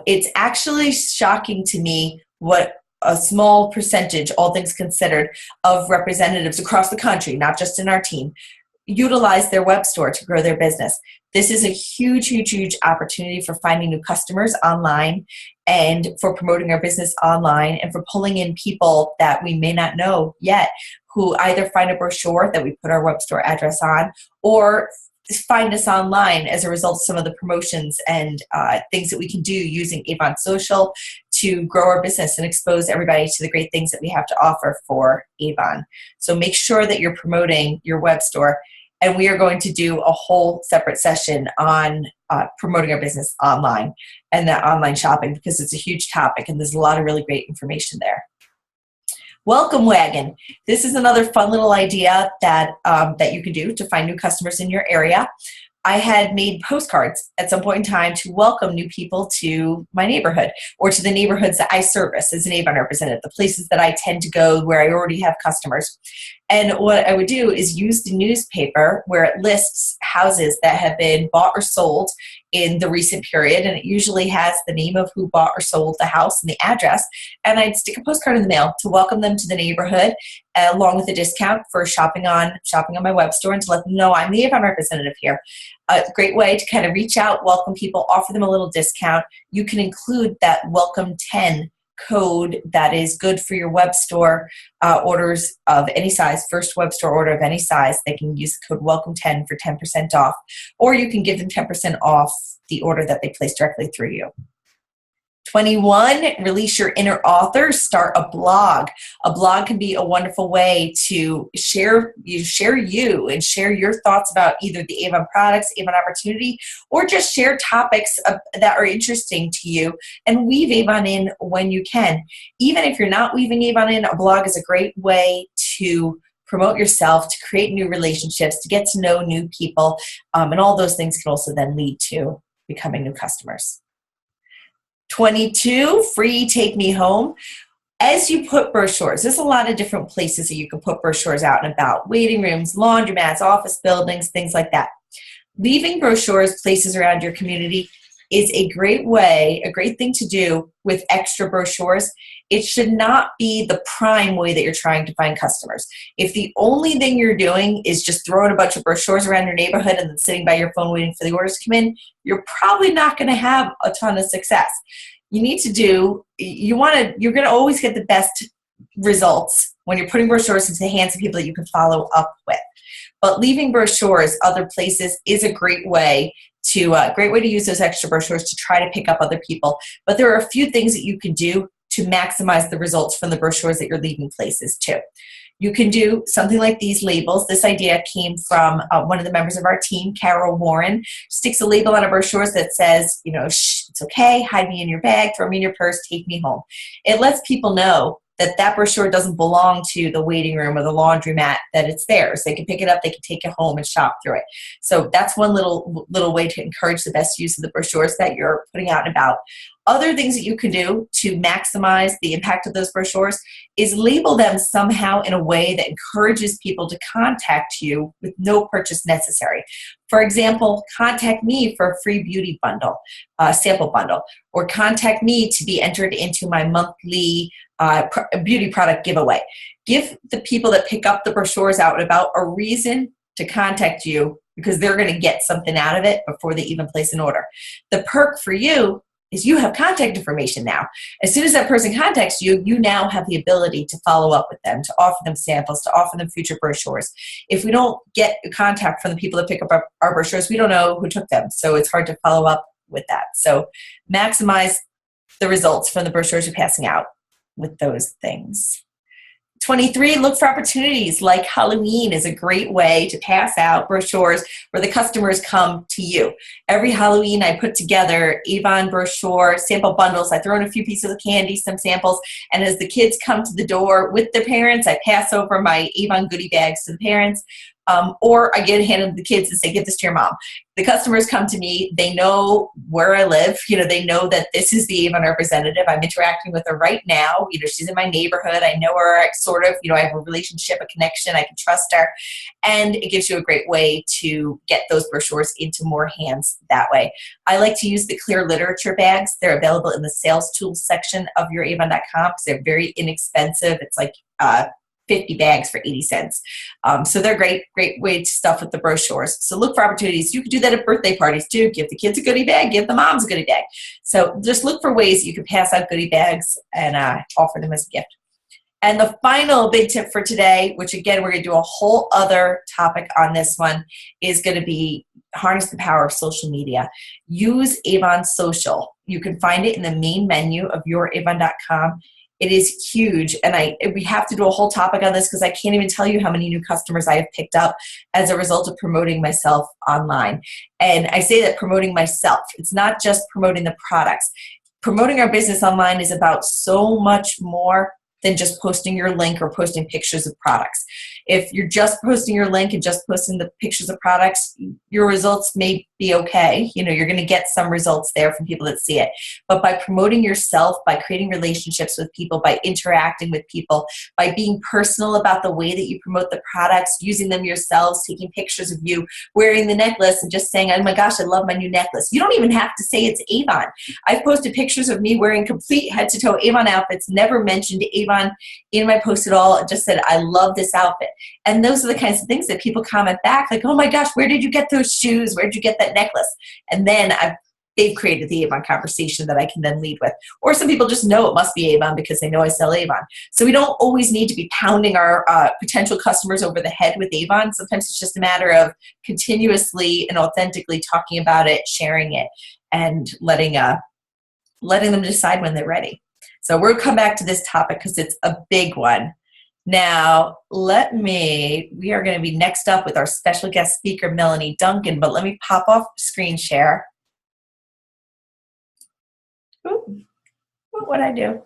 It's actually shocking to me what a small percentage, all things considered, of representatives across the country, not just in our team, utilize their web store to grow their business. This is a huge, huge, huge opportunity for finding new customers online and for promoting our business online and for pulling in people that we may not know yet who either find a brochure that we put our web store address on or find us online as a result of some of the promotions and things that we can do using Avon Social to grow our business and expose everybody to the great things that we have to offer for Avon. So make sure that you're promoting your web store, and we are going to do a whole separate session on promoting our business online and that online shopping because it's a huge topic and there's a lot of really great information there. Welcome Wagon. This is another fun little idea that, that you can do to find new customers in your area. I had made postcards at some point in time to welcome new people to my neighborhood or to the neighborhoods that I service as an Avon representative, the places that I tend to go where I already have customers. And what I would do is use the newspaper where it lists houses that have been bought or sold in the recent period, and it usually has the name of who bought or sold the house and the address, and I'd stick a postcard in the mail to welcome them to the neighborhood along with a discount for shopping on my web store and to let them know I'm the Avon representative here. A great way to kind of reach out, welcome people, offer them a little discount. You can include that welcome 10 code that is good for your web store orders of any size, first web store order of any size. They can use the code welcome10 for 10% off, or you can give them 10% off the order that they place directly through you. 21, release your inner author, start a blog. A blog can be a wonderful way to share you and share your thoughts about either the Avon products, Avon opportunity, or just share topics that are interesting to you and weave Avon in when you can. Even if you're not weaving Avon in, a blog is a great way to promote yourself, to create new relationships, to get to know new people, and all those things can also then lead to becoming new customers. 22, free Take Me Home. As you put brochures, there's a lot of different places that you can put brochures out and about, waiting rooms, laundromats, office buildings, things like that. Leaving brochures places around your community is a great way, a great thing to do with extra brochures. It should not be the prime way that you're trying to find customers. If the only thing you're doing is just throwing a bunch of brochures around your neighborhood and then sitting by your phone waiting for the orders to come in, you're probably not going to have a ton of success. You need to do, you're going to always get the best results when you're putting brochures into the hands of people that you can follow up with. But leaving brochures other places is a great way to use those extra brochures to try to pick up other people. But there are a few things that you can do to maximize the results from the brochures that you're leaving places too. You can do something like these labels. This idea came from one of the members of our team, Carol Warren. Sticks a label on a brochure that says, you know, shh, it's okay, hide me in your bag, throw me in your purse, take me home. It lets people know that that brochure doesn't belong to the waiting room or the laundromat, that it's theirs. They can pick it up, they can take it home and shop through it. So that's one little way to encourage the best use of the brochures that you're putting out and about. Other things that you can do to maximize the impact of those brochures is label them somehow in a way that encourages people to contact you with no purchase necessary. For example, contact me for a free beauty bundle, sample bundle, or contact me to be entered into my monthly beauty product giveaway. Give the people that pick up the brochures out and about a reason to contact you, because they're going to get something out of it before they even place an order. The perk for you is you have contact information now. As soon as that person contacts you, you now have the ability to follow up with them, to offer them samples, to offer them future brochures. If we don't get contact from the people that pick up our brochures, we don't know who took them. So it's hard to follow up with that. So maximize the results from the brochures you're passing out with those things. 23, look for opportunities. Like Halloween is a great way to pass out brochures where the customers come to you. Every Halloween I put together Avon brochure sample bundles. I throw in a few pieces of candy, some samples, and as the kids come to the door with their parents, I pass over my Avon goodie bags to the parents. Or I get handed to the kids and say, give this to your mom. The customers come to me. They know where I live. They know that this is the Avon representative. I'm interacting with her right now. She's in my neighborhood. I know her sort of. I have a relationship, a connection. I can trust her. And it gives you a great way to get those brochures into more hands that way. I like to use the clear literature bags. They're available in the sales tools section of your Avon.com because they're very inexpensive. It's like 50 bags for 80 cents. So they're great way to stuff with the brochures. So look for opportunities. You can do that at birthday parties too. Give the kids a goodie bag, give the moms a goodie bag. So just look for ways you can pass out goodie bags and offer them as a gift. And the final big tip for today, which again, we're going to do a whole other topic on this one, is going to be harness the power of social media. Use Avon Social. You can find it in the main menu of your Avon.com. It is huge, and we have to do a whole topic on this because I can't even tell you how many new customers I have picked up as a result of promoting myself online. And I say that promoting myself. It's not just promoting the products. Promoting our business online is about so much more than just posting your link or posting pictures of products. If you're just posting your link and just posting the pictures of products, your results may be okay. You're going to get some results there from people that see it. But by promoting yourself, by creating relationships with people, by interacting with people, by being personal about the way that you promote the products, using them yourselves, taking pictures of you wearing the necklace and just saying, oh my gosh, I love my new necklace. You don't even have to say it's Avon. I've posted pictures of me wearing complete head to toe Avon outfits, never mentioned Avon in my post at all. Just said, I love this outfit. And those are the kinds of things that people comment back like, oh my gosh, where did you get those shoes? Where did you get that necklace? And then they've created the Avon conversation that I can then lead with. Or some people just know it must be Avon because they know I sell Avon. So we don't always need to be pounding our potential customers over the head with Avon. Sometimes it's just a matter of continuously and authentically talking about it, sharing it, and letting them decide when they're ready. So we'll come back to this topic because it's a big one. Now, we are going to be next up with our special guest speaker, Melanie Duncan, but let me pop off screen share. Ooh, what would I do?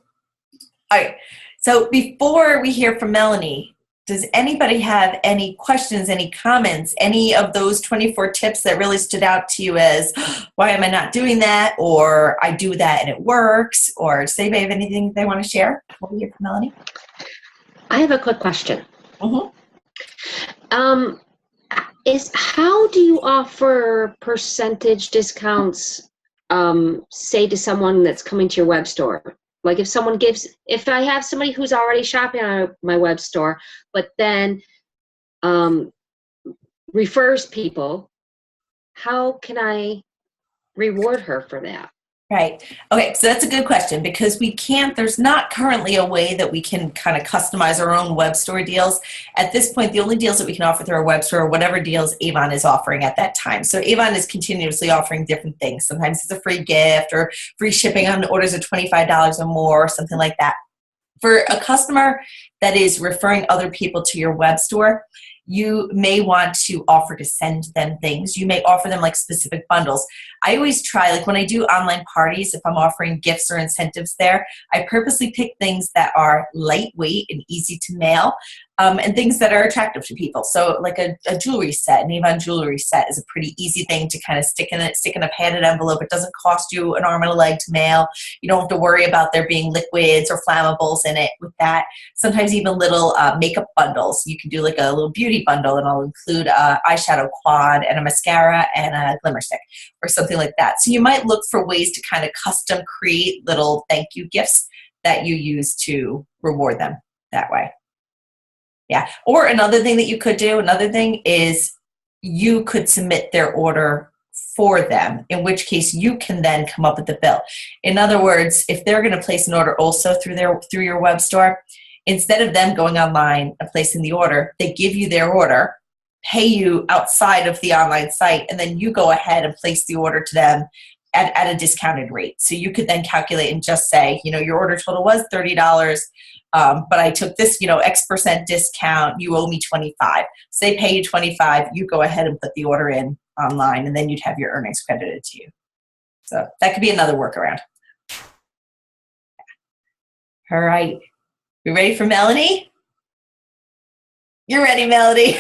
All right, so before we hear from Melanie, does anybody have any questions, any comments, any of those 24 tips that really stood out to you as, why am I not doing that? Or I do that and it works? Or does anybody have anything they want to share before we hear from Melanie? I have a quick question. Mm-hmm. How do you offer percentage discounts, say to someone that's coming to your web store? Like if I have somebody who's already shopping on my web store, but then refers people, how can I reward her for that? Right. Okay, so that's a good question because there's not currently a way that we can kind of customize our own web store deals. At this point, the only deals that we can offer through our web store are whatever deals Avon is offering at that time. So Avon is continuously offering different things. Sometimes it's a free gift or free shipping on orders of $25 or more, or something like that. For a customer that is referring other people to your web store, you may want to offer to send them things. You may offer them like specific bundles. I always try, like when I do online parties, if I'm offering gifts or incentives there, I purposely pick things that are lightweight and easy to mail, and things that are attractive to people. So like a jewelry set, an Avon jewelry set is a pretty easy thing to kind of stick in a padded envelope. It doesn't cost you an arm and a leg to mail. You don't have to worry about there being liquids or flammables in it with that. Sometimes even little makeup bundles. You can do like a little beauty bundle and I'll include a eyeshadow quad and a mascara and a glimmer stick or something like that. So you might look for ways to kind of custom create little thank you gifts that you use to reward them that way. Yeah. Or another thing that you could do, another thing is you could submit their order for them, in which case you can then come up with the bill. In other words, if they're going to place an order also through your web store, instead of them going online and placing the order, they give you their order, pay you outside of the online site, and then you go ahead and place the order to them at a discounted rate. So you could then calculate and just say, your order total was $30, but I took this, X% discount, you owe me 25. So they pay you 25, you go ahead and put the order in online, and then you'd have your earnings credited to you. So that could be another workaround. All right. You ready for Melanie? You're ready, Melanie.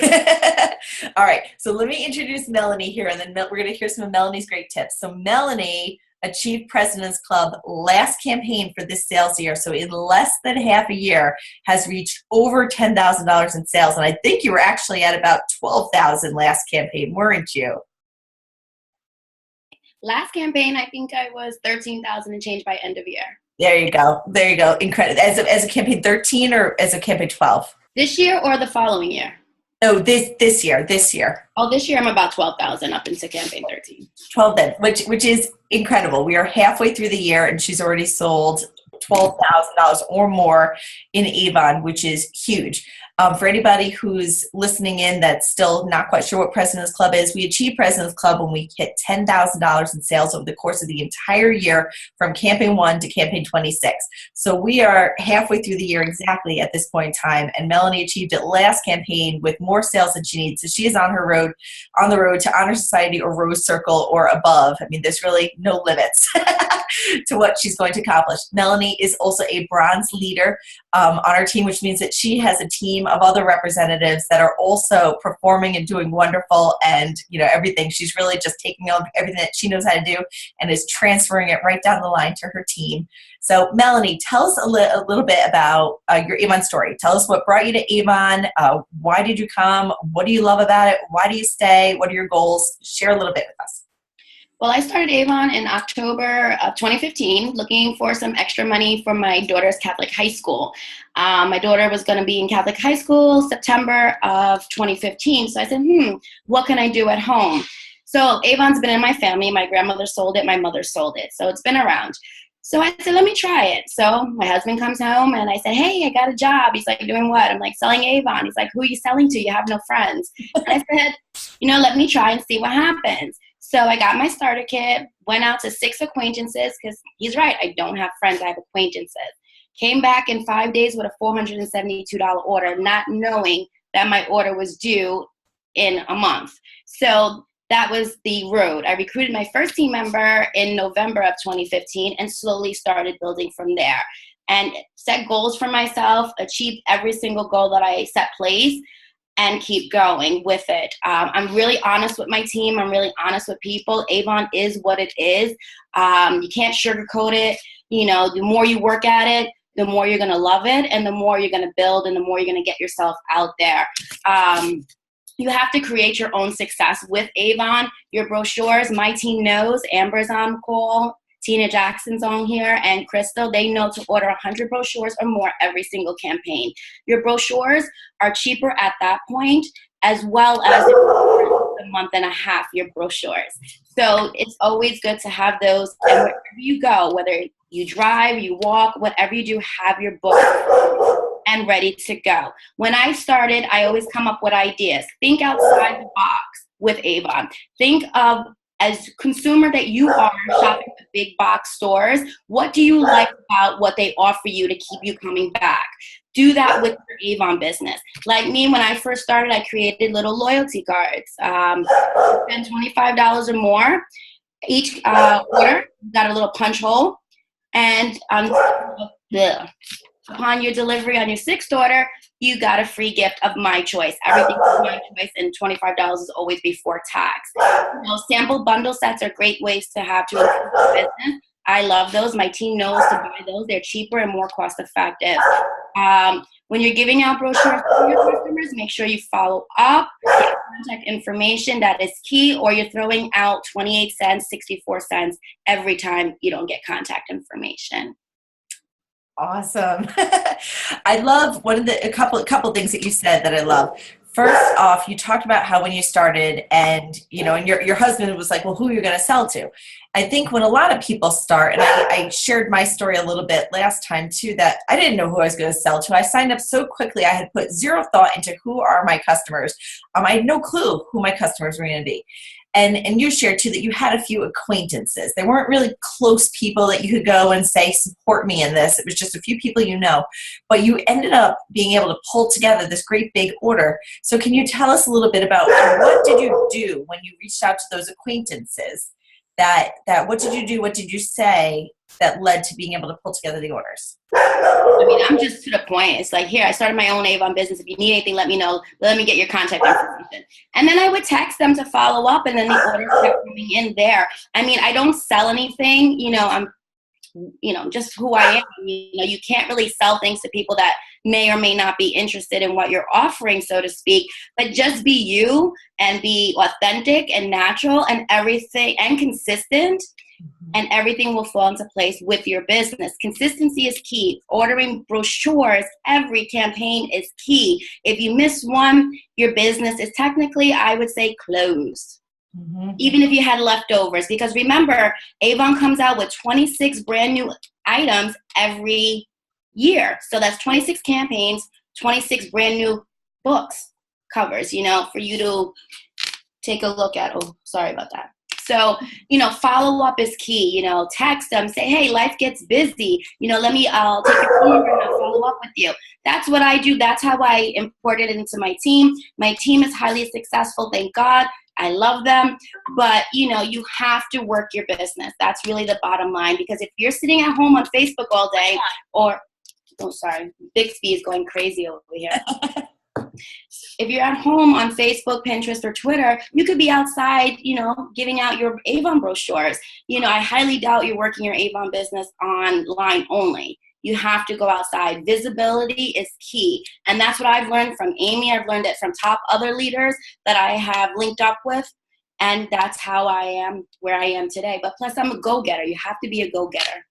All right. So let me introduce Melanie here, and then we're going to hear some of Melanie's great tips. So Melanie achieved President's Club last campaign for this sales year. So in less than half a year has reached over $10,000 in sales. And I think you were actually at about $12,000 last campaign, weren't you? Last campaign, I think I was $13,000 and change by end of year. There you go. There you go. Incredible. As a campaign 13 or as a campaign 12? This year or the following year? No, this year. Oh, this year I'm about 12,000 up into campaign 13. 12 then, which is incredible. We are halfway through the year and she's already sold $12,000 or more in Avon, which is huge. For anybody who's listening in that's still not quite sure what President's Club is, we achieve President's Club when we hit $10,000 in sales over the course of the entire year from campaign 1 to campaign 26. So we are halfway through the year exactly at this point in time, and Melanie achieved it last campaign with more sales than she needs. So she is on the road to Honor Society or Rose Circle or above. I mean, there's really no limits to what she's going to accomplish. Melanie is also a bronze leader on our team, which means that she has a team of other representatives that are also performing and doing wonderful, and everything. She's really just taking on everything that she knows how to do and is transferring it right down the line to her team. So Melanie, tell us a little bit about your Avon story. Tell us what brought you to Avon. Why did you come? What do you love about it? Why do you stay? What are your goals? Share a little bit with us. Well, I started Avon in October of 2015, looking for some extra money for my daughter's Catholic high school. My daughter was going to be in Catholic high school September of 2015. So I said, what can I do at home? So Avon's been in my family. My grandmother sold it. My mother sold it. So it's been around. So I said, let me try it. So my husband comes home and I said, hey, I got a job. He's like, doing what? I'm like, selling Avon. He's like, who are you selling to? You have no friends. And I said, let me try and see what happens. So I got my starter kit, went out to 6 acquaintances, because he's right, I don't have friends, I have acquaintances. Came back in 5 days with a $472 order, not knowing that my order was due in a month. So that was the road. I recruited my first team member in November of 2015 and slowly started building from there. And set goals for myself, achieved every single goal that I set place, and keep going with it. I'm really honest with my team. I'm really honest with people. Avon is what it is. You can't sugarcoat it. The more you work at it, the more you're going to love it, and the more you're going to build, and the more you're going to get yourself out there. You have to create your own success with Avon. Your brochures, my team knows. Amber's on call. Tina Jackson's on here, and Crystal, they know to order 100 brochures or more every single campaign. Your brochures are cheaper at that point, as well as a month and a half, your brochures. So it's always good to have those, and wherever you go, whether you drive, you walk, whatever you do, have your book and ready to go. When I started, I always come up with ideas. Think outside the box with Avon. Think of, as consumer that you are shopping at big box stores, what do you like about what they offer you to keep you coming back? Do that with your Avon business. Like me, when I first started, I created little loyalty cards. Spend $25 or more. Each order got a little punch hole. And upon your delivery on your 6th order, you got a free gift of my choice. Everything is my choice, and $25 is always before tax. Sample bundle sets are great ways to have to improve your business. I love those. My team knows to buy those. They're cheaper and more cost effective. When you're giving out brochures to your customers, make sure you follow up, get contact information. That is key, or you're throwing out 28 cents, 64 cents every time you don't get contact information. Awesome. I love a couple things that you said that I love. First off, you talked about how when you started and, and your husband was like, well, who are you going to sell to? I think when a lot of people start, and I shared my story a little bit last time too, that I didn't know who I was going to sell to. I signed up so quickly. I had put zero thought into who are my customers. I had no clue who my customers were going to be. And you shared too that you had a few acquaintances. They weren't really close people that you could go and say, support me in this. It was just a few people you know. But you ended up being able to pull together this great big order. So can you tell us a little bit about what did you do when you reached out to those acquaintances? That what did you do? What did you say that led to being able to pull together the orders? I mean, I'm just to the point. It's like, here, I started my own Avon business. If you need anything, let me know. Let me get your contact information. And then I would text them to follow up, and then the orders kept coming in there. I mean, I don't sell anything. I'm just who I am. You can't really sell things to people that may or may not be interested in what you're offering, so to speak. But just be you and be authentic and natural and everything and consistent. And everything will fall into place with your business. Consistency is key. Ordering brochures, every campaign is key. If you miss one, your business is technically, I would say, closed. Mm-hmm. Even if you had leftovers. Because remember, Avon comes out with 26 brand new items every year. So that's 26 campaigns, 26 brand new books, covers, for you to take a look at. Oh, sorry about that. So, follow up is key. Text them, say, hey, life gets busy. I'll take your phone number and I'll follow up with you. That's what I do. That's how I imported it into my team. My team is highly successful. Thank God. I love them. But, you have to work your business. That's really the bottom line. Because if you're sitting at home on Facebook all day Bixby is going crazy over here. If you're at home on Facebook, Pinterest, or Twitter, you could be outside, giving out your Avon brochures. I highly doubt you're working your Avon business online only. You have to go outside. Visibility is key. And that's what I've learned from Amy. I've learned it from top other leaders that I have linked up with. And that's how I am where I am today. But plus, I'm a go-getter. You have to be a go-getter.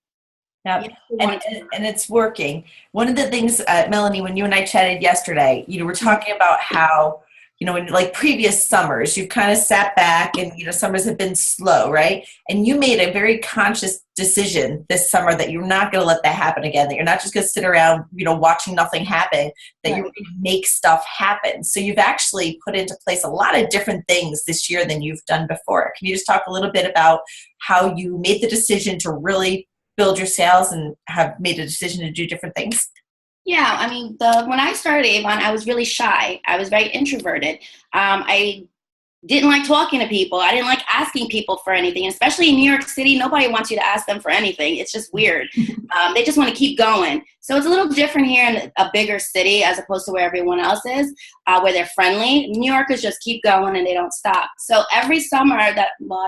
Yeah, and it's working. One of the things, Melanie, when you and I chatted yesterday, we're talking about how, in like previous summers, you've kind of sat back and, summers have been slow, right? And you made a very conscious decision this summer that you're not going to let that happen again, that you're not just going to sit around, watching nothing happen, that you're going to make stuff happen. So you've actually put into place a lot of different things this year than you've done before. Can you just talk a little bit about how you made the decision to really build your sales and have made a decision to do different things? Yeah, I mean, when I started Avon, I was really shy. I was very introverted. I didn't like talking to people. I didn't like asking people for anything. And especially in New York City, nobody wants you to ask them for anything. It's just weird. They just want to keep going. So it's a little different here in a bigger city as opposed to where everyone else is, where they're friendly. New Yorkers just keep going and they don't stop. So every summer I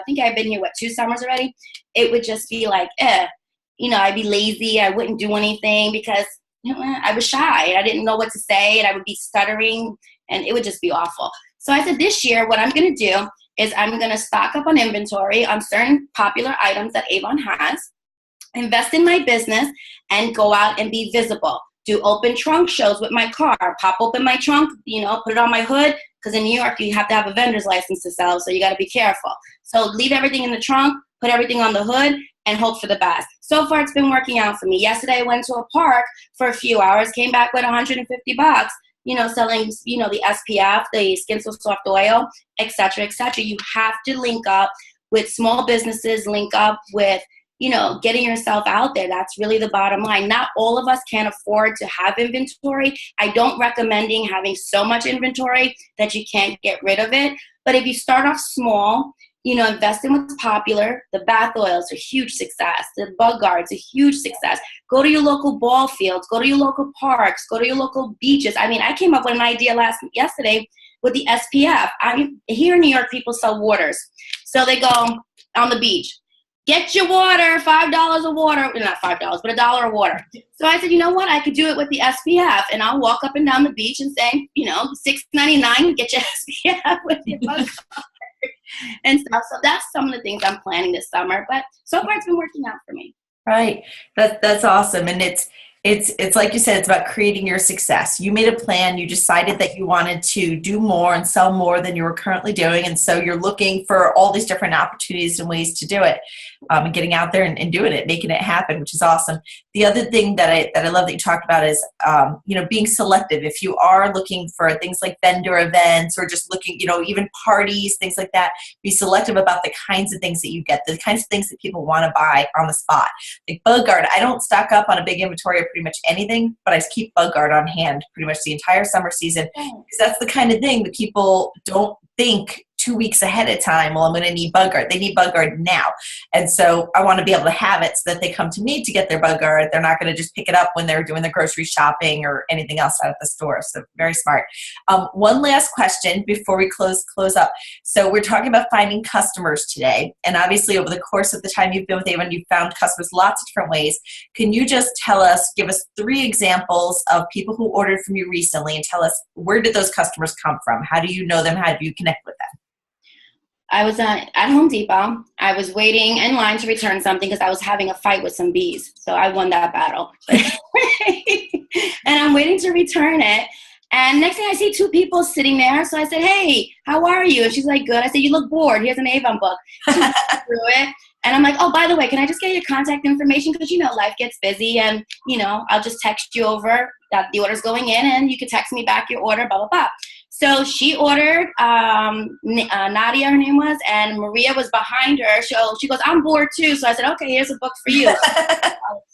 think I've been here, 2 summers already? It would just be like, I'd be lazy. I wouldn't do anything because I was shy. I didn't know what to say, and I would be stuttering, and it would just be awful. So I said, this year, what I'm going to do is I'm going to stock up on inventory on certain popular items that Avon has, invest in my business, and go out and be visible. Do open trunk shows with my car, pop open my trunk, put it on my hood, because in New York, you have to have a vendor's license to sell, so you got to be careful. So leave everything in the trunk, put everything on the hood, and hope for the best. So far, it's been working out for me. Yesterday, I went to a park for a few hours, came back with $150, selling, the SPF, the Skin So Soft Oil, et cetera, et cetera. You have to link up with small businesses, link up with, getting yourself out there. That's really the bottom line. Not all of us can afford to have inventory. I don't recommend having so much inventory that you can't get rid of it. But if you start off small, invest in what's popular. The bath oils are a huge success. The bug guards are a huge success. Go to your local ball fields. Go to your local parks. Go to your local beaches. I mean, I came up with an idea yesterday with the SPF. Here in New York, people sell waters. So they go on the beach. Get your water, $5 a water. Not $5, but $1 a water. So I said, you know what? I could do it with the SPF. And I'll walk up and down the beach and say, $6.99, get your SPF with your bug guard. And stuff. So that's some of the things I'm planning this summer. But so far, it's been working out for me. Right. That's awesome. And It's like you said, it's about creating your success. You made a plan, you decided that you wanted to do more and sell more than you were currently doing. And so you're looking for all these different opportunities and ways to do it, and getting out there and doing it, making it happen, which is awesome. The other thing that I love that you talked about is, being selective. If you are looking for things like vendor events or just looking, even parties, things like that, be selective about the kinds of things that you get, the kinds of things that people want to buy on the spot. Like Bug Guard, I don't stock up on a big inventory of pretty much anything, but I keep Bug Guard on hand pretty much the entire summer season, because that's the kind of thing that people don't think 2 weeks ahead of time, well, I'm going to need Bug Guard. They need Bug Guard now. And so I want to be able to have it so that they come to me to get their Bug Guard. They're not going to just pick it up when they're doing the grocery shopping or anything else out at the store. So very smart. One last question before we close up. So we're talking about finding customers today. And obviously over the course of the time you've been with Avon, you've found customers lots of different ways. Can you just give us 3 examples of people who ordered from you recently, and tell us, where did those customers come from? How do you know them? How do you connect with them? I was at Home Depot. I was waiting in line to return something because I was having a fight with some bees. So I won that battle. And I'm waiting to return it. And next thing I see 2 people sitting there. So I said, hey, how are you? And she's like, good. I said, you look bored. Here's an Avon book. She went through it. And I'm like, oh, by the way, can I just get your contact information? Because, life gets busy. And, I'll just text you over that the order's going in. And you can text me back your order, blah, blah, blah. So she ordered, Nadia, her name was, and Maria was behind her. So she goes, I'm bored too. So I said, okay, here's a book for you.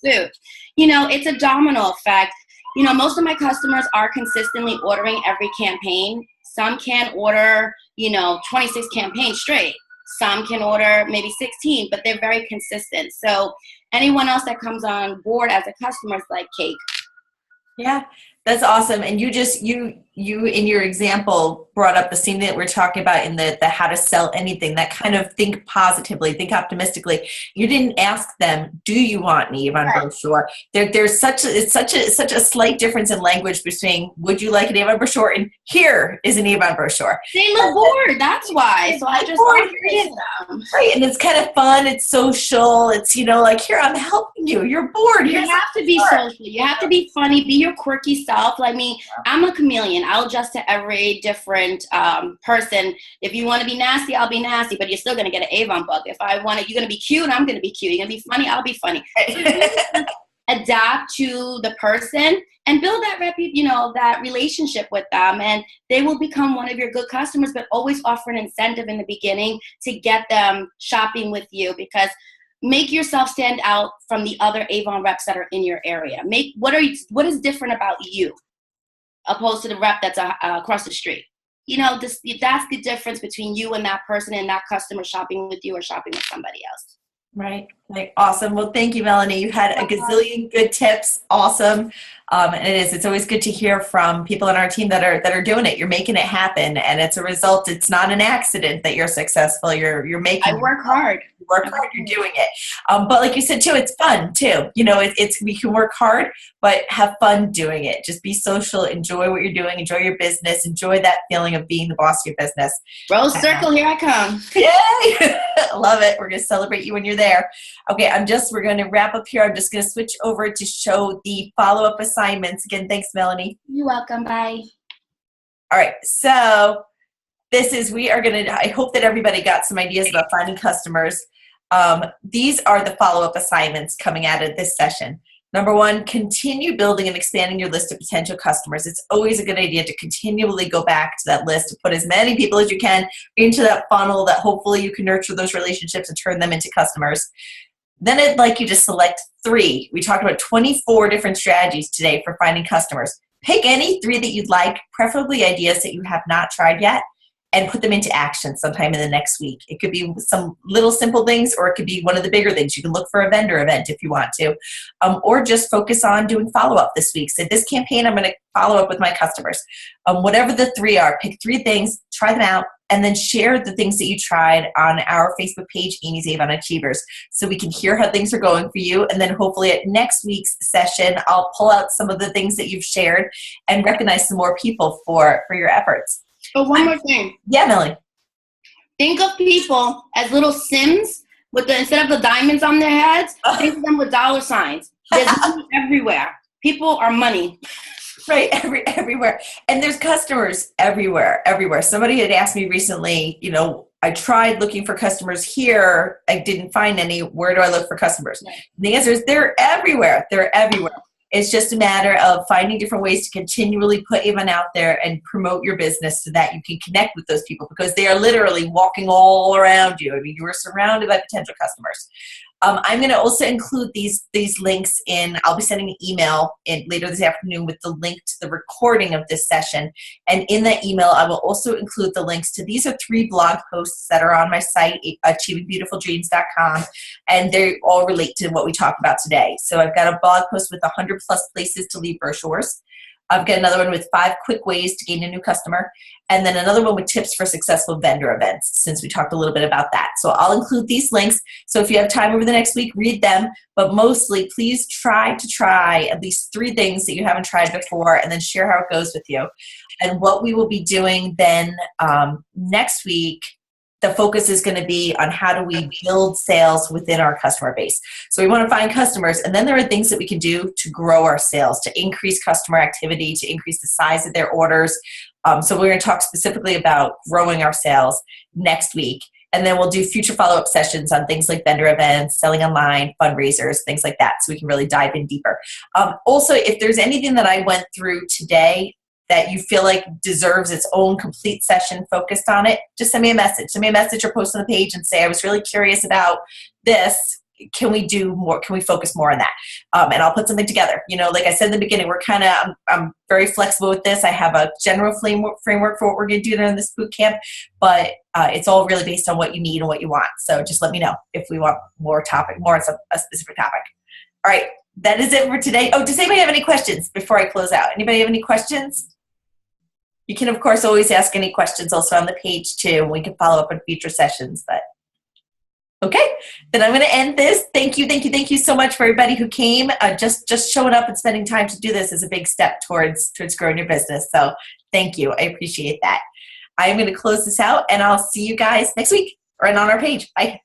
It's a domino effect. Most of my customers are consistently ordering every campaign. Some can order, 26 campaigns straight. Some can order maybe 16, but they're very consistent. So anyone else that comes on board as a customer is like cake. Yeah, that's awesome. And you in your example brought up the same thing that we're talking about in the how to sell anything, that kind of think positively, think optimistically. You didn't ask them, do you want an Avon brochure? There's such a slight difference in language between would you like an Avon brochure and here is an Avon brochure. They look bored, that's why. So I just offered it to them. Right, and it's kind of fun, it's social, it's like, here, I'm helping you. You're bored. You have to be social. You have to be funny, be your quirky self. Like me, I'm a chameleon. I'll adjust to every different person. If you want to be nasty, I'll be nasty, but you're still going to get an Avon book. If I want it, you're going to be cute, I'm going to be cute. You're going to be funny, I'll be funny. Adapt to the person and build that that relationship with them, and they will become one of your good customers, but always offer an incentive in the beginning to get them shopping with you, because make yourself stand out from the other Avon reps that are in your area. What is different about you opposed to the rep that's across the street? That's the difference between you and that person and that customer shopping with you or shopping with somebody else. Right. Awesome. Well, thank you, Melanie. You've had a gazillion good tips. Awesome. And it's always good to hear from people on our team that are doing it. You're making it happen, and it's a result. It's not an accident that you're successful. You're making. I work hard. You work hard. You're doing it. But like you said too, it's fun too. We can work hard, but have fun doing it. Just be social. Enjoy what you're doing. Enjoy your business. Enjoy that feeling of being the boss of your business. Rose circle, here I come. Yay! Love it. We're going to celebrate you when you're there. Okay, we're going to wrap up here. I'm just going to switch over to show the follow-up assignments. Again, thanks, Melanie. You're welcome. Bye. All right, so I hope that everybody got some ideas about finding customers. These are the follow-up assignments coming out of this session. Number 1, continue building and expanding your list of potential customers. It's always a good idea to continually go back to that list, to put as many people as you can into that funnel that hopefully you can nurture those relationships and turn them into customers. Then I'd like you to select 3. We talked about 24 different strategies today for finding customers. Pick any 3 that you'd like, preferably ideas that you have not tried yet, and put them into action sometime in the next week. It could be some little simple things, or it could be one of the bigger things. You can look for a vendor event if you want to, or just focus on doing follow-up this week. So this campaign, I'm going to follow up with my customers. Whatever the 3 are, pick 3 things, try them out, and then share the things that you tried on our Facebook page, Amy's Avon Achievers, so we can hear how things are going for you. And then hopefully at next week's session, I'll pull out some of the things that you've shared and recognize some more people for your efforts. But one more thing. Yeah, Millie. Think of people as little Sims instead of the diamonds on their heads, think of them with dollar signs. There's money everywhere. People are money. Right, everywhere. And there's customers everywhere. Somebody had asked me recently, I tried looking for customers here. I didn't find any. Where do I look for customers? Right. And the answer is they're everywhere. They're everywhere. It's just a matter of finding different ways to continually put Avon out there and promote your business so that you can connect with those people, because they are literally walking all around you. I mean, you are surrounded by potential customers. I'm going to also include these links in. I'll be sending an email later this afternoon with the link to the recording of this session. And in that email, I will also include the links to, these are 3 blog posts that are on my site, achievingbeautifuldreams.com, and they all relate to what we talked about today. So I've got a blog post with 100+ places to leave brochures. I've got another one with 5 quick ways to gain a new customer, and then another one with tips for successful vendor events, since we talked a little bit about that. So I'll include these links. So if you have time over the next week, read them, but mostly please try at least 3 things that you haven't tried before, and then share how it goes with you. And what we will be doing then next week, the focus is going to be on how do we build sales within our customer base. So we want to find customers, and then there are things that we can do to grow our sales, to increase customer activity, to increase the size of their orders. So we're going to talk specifically about growing our sales next week. And then we'll do future follow-up sessions on things like vendor events, selling online, fundraisers, things like that, so we can really dive in deeper. Also, if there's anything that I went through today that you feel like deserves its own complete session focused on it, just send me a message. Send me a message or post on the page and say, I was really curious about this. Can we do more? Can we focus more on that? And I'll put something together. Like I said in the beginning, I'm very flexible with this. I have a general framework for what we're going to do during this boot camp, but it's all really based on what you need and what you want. So just let me know if we want more on a specific topic. All right, that is it for today. Oh, does anybody have any questions before I close out? Anybody have any questions? You can, of course, always ask any questions also on the page, too. We can follow up in future sessions. But okay, then I'm going to end this. Thank you so much for everybody who came. Just showing up and spending time to do this is a big step towards growing your business. So thank you. I appreciate that. I'm going to close this out, and I'll see you guys next week or on our page. Bye.